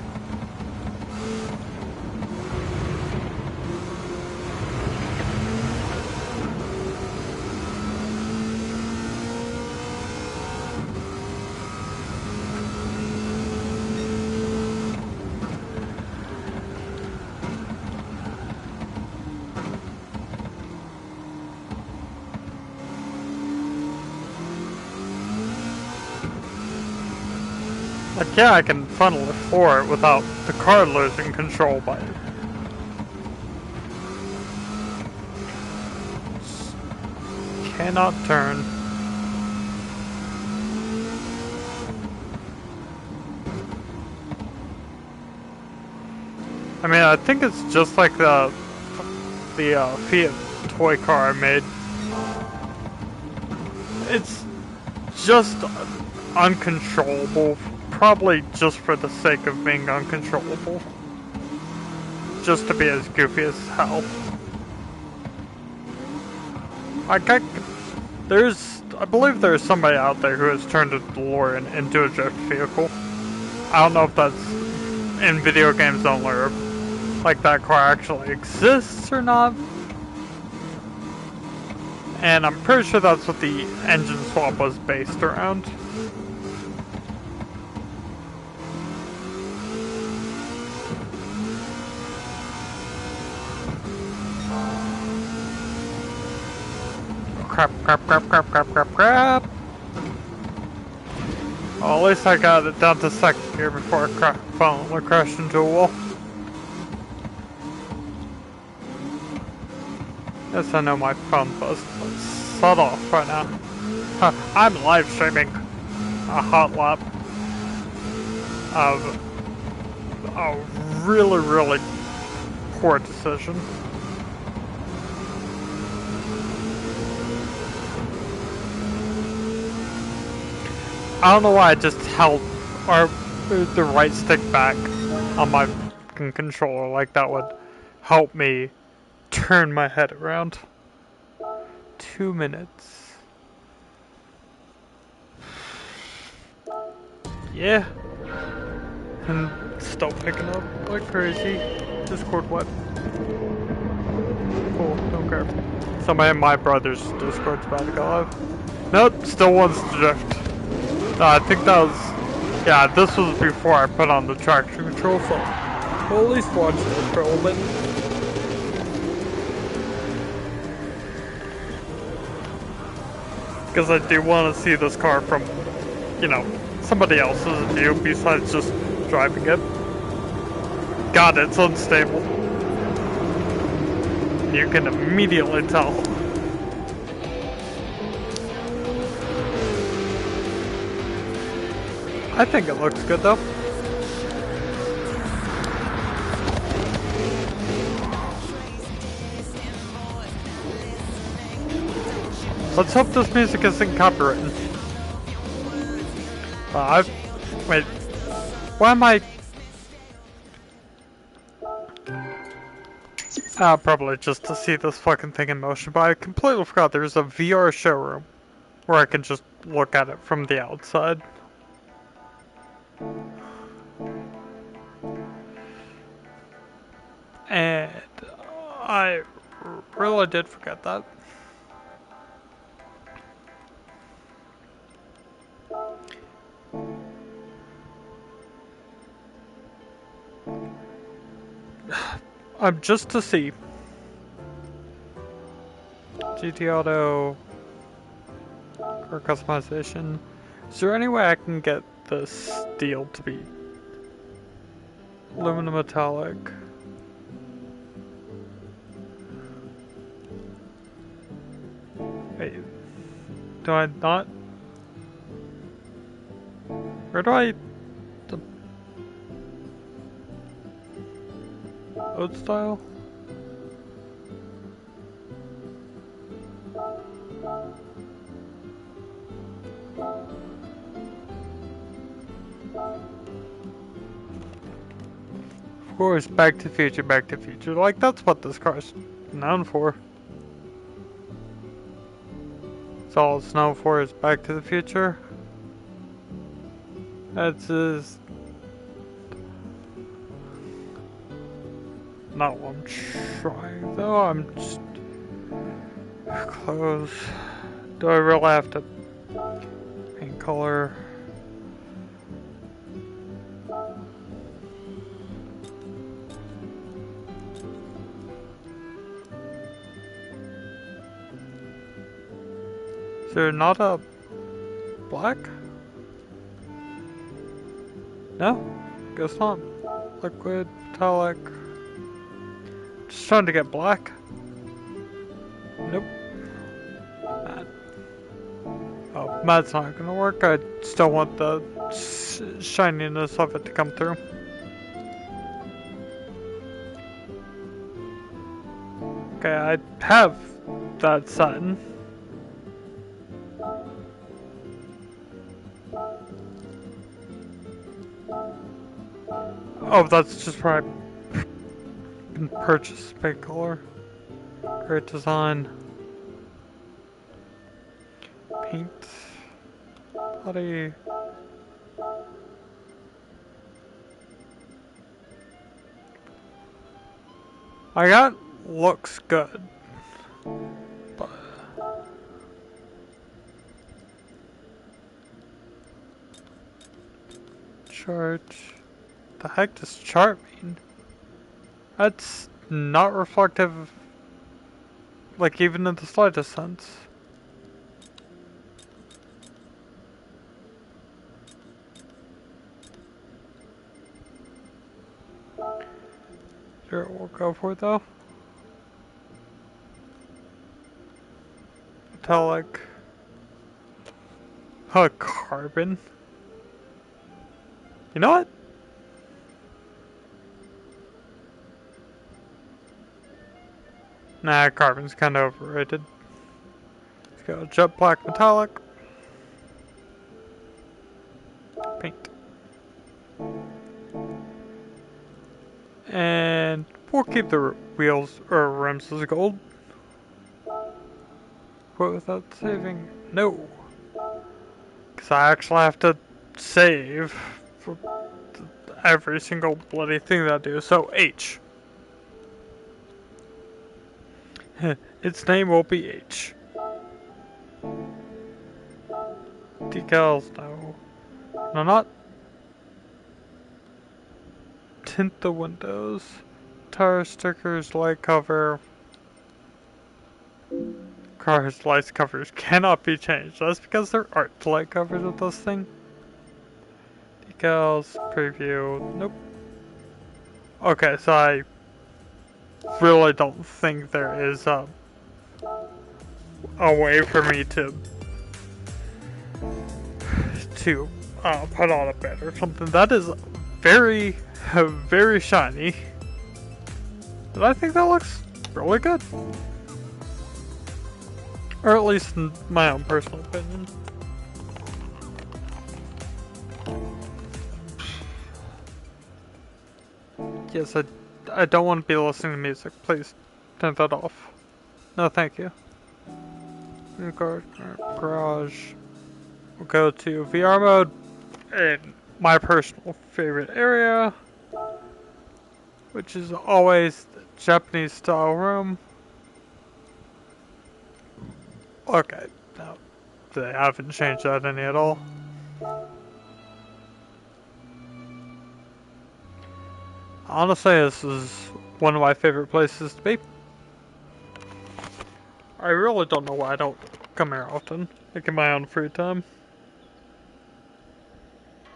Like, yeah, I can funnel it forward without the car losing control by cannot turn. I mean, I think it's just like the Fiat toy car I made. It's just uncontrollable, probably just for the sake of being uncontrollable. Just to be as goofy as hell. I believe there's somebody out there who has turned a DeLorean into a drift vehicle. I don't know if that's in video games only, or like that car actually exists or not. And I'm pretty sure that's what the engine swap was based around. Crap. Well, at least I got it down to second gear before I finally crashed into a wall. Yes, I know my phone buzzed, but shut off right now. I'm live streaming a hot lap of a really poor decision. I don't know why I just held the right stick back on my controller, like that would help me turn my head around. 2 minutes. Yeah. And still picking up like crazy. Discord what? Cool, don't care. Somebody in my brother's Discord's about to go live. Nope, still wants to drift. I think that was, yeah, this was before I put on the traction control, so we'll at least watch this for a little bit. Because I do want to see this car from, you know, somebody else's view besides just driving it. God, it's unstable. You can immediately tell. I think it looks good though. Let's hope this music isn't copywritten. Wait. Why am I... probably just to see this fucking thing in motion, but I completely forgot there's a VR showroom where I can just look at it from the outside. And I really did forget that. Just to see. GT Auto or customization. Is there any way I can get the steel to be aluminum metallic? Wait, do I not? Where do I? The oat style? Of course, Back to the Future, Back to the Future. Like, that's what this car's known for. That's all it's known for is Back to the Future. That's just not what I'm trying though. I'm just close. Do I really have to paint color? Is there not a black? No? Guess not. Liquid, metallic. Just trying to get black. Nope. Oh, that's not gonna work. I still want the shininess of it to come through. Okay, I have that satin. Oh, that's just where I can purchase paint color. Great design. Paint. Body. I got looks good. But chart. The heck does chart mean? That's not reflective, like even in the slightest sense. Sure, we'll go for it though. Metallic. Carbon. You know what? Nah, carbon's kinda overrated. Let's go jet black metallic. Paint. And we'll keep the wheels or rims as gold. Quit without saving. No. Because I actually have to save for every single bloody thing that I do. So H. Its name will be H. Decals, no. No, not tint the windows. Tire stickers, light cover. Car's light covers cannot be changed. That's because there aren't light covers with this thing. Decals, preview, nope. Okay, so I really don't think there is a way for me to put on a bed or something. That is very, very shiny. But I think that looks really good. Or at least in my own personal opinion. Yes, I don't want to be listening to music. Please turn that off. No, thank you. Garage. We'll go to VR mode in my personal favorite area, which is always the Japanese style room. Okay, no, they haven't changed that any at all. Honestly, this is one of my favorite places to be. I really don't know why I don't come here often, like in my own free time.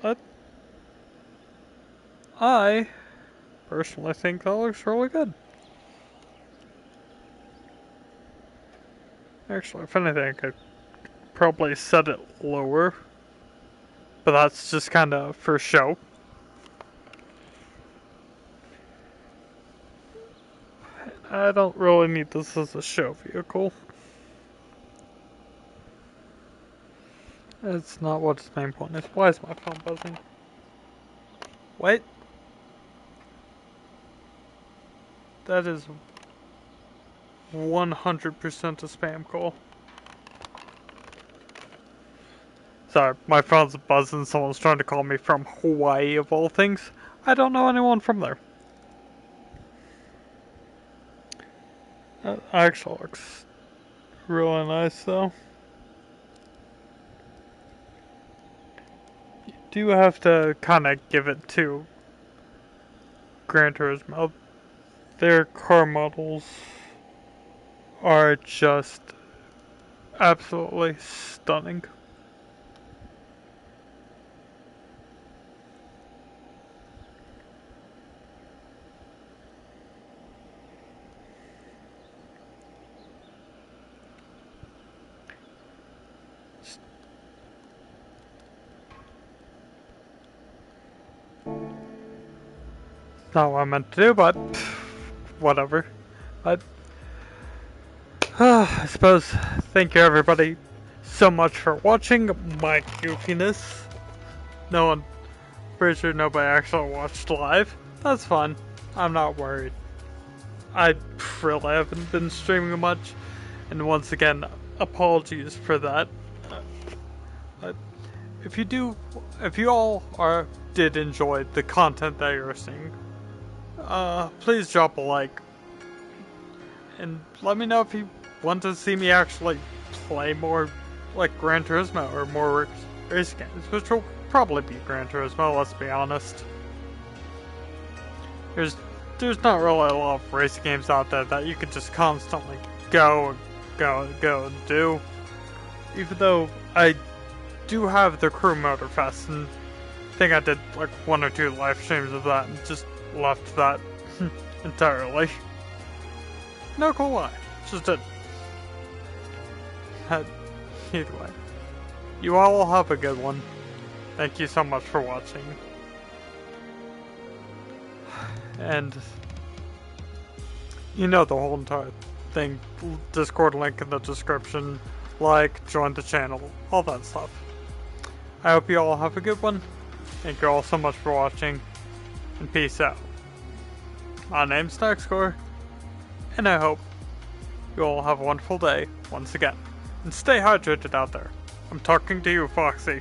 But I personally think that looks really good. Actually, if anything, I could probably set it lower, but that's just kind of for show. I don't really need this as a show vehicle. It's not what its main point is. Why is my phone buzzing? Wait. That is 100% a spam call. Sorry, my phone's buzzing. Someone's trying to call me from Hawaii, of all things. I don't know anyone from there. That actually looks really nice, though. You do have to kind of give it to Gran Turismo. Their car models are just absolutely stunning. not what I meant to do, but whatever. But I suppose, thank you everybody so much for watching my goofiness. No one, pretty sure nobody actually watched live. That's fun. I'm not worried. I really haven't been streaming much, and once again, apologies for that. But if you all did enjoy the content that you're seeing, please drop a like, and let me know if you want to see me actually play more like Gran Turismo or more race games, which will probably be Gran Turismo, let's be honest. There's not really a lot of race games out there that you can just constantly go and do. Even though I do have the Crew Motorfest, and I think I did like 1 or 2 live streams of that and just left that entirely. No cool why. Just did. Either way. You all will have a good one. Thank you so much for watching. And you know the whole entire thing. Discord link in the description. Like, join the channel, all that stuff. I hope you all have a good one. Thank you all so much for watching. And peace out. My name's Nexcore. And I hope you all have a wonderful day once again. And stay hydrated out there. I'm talking to you, Foxy.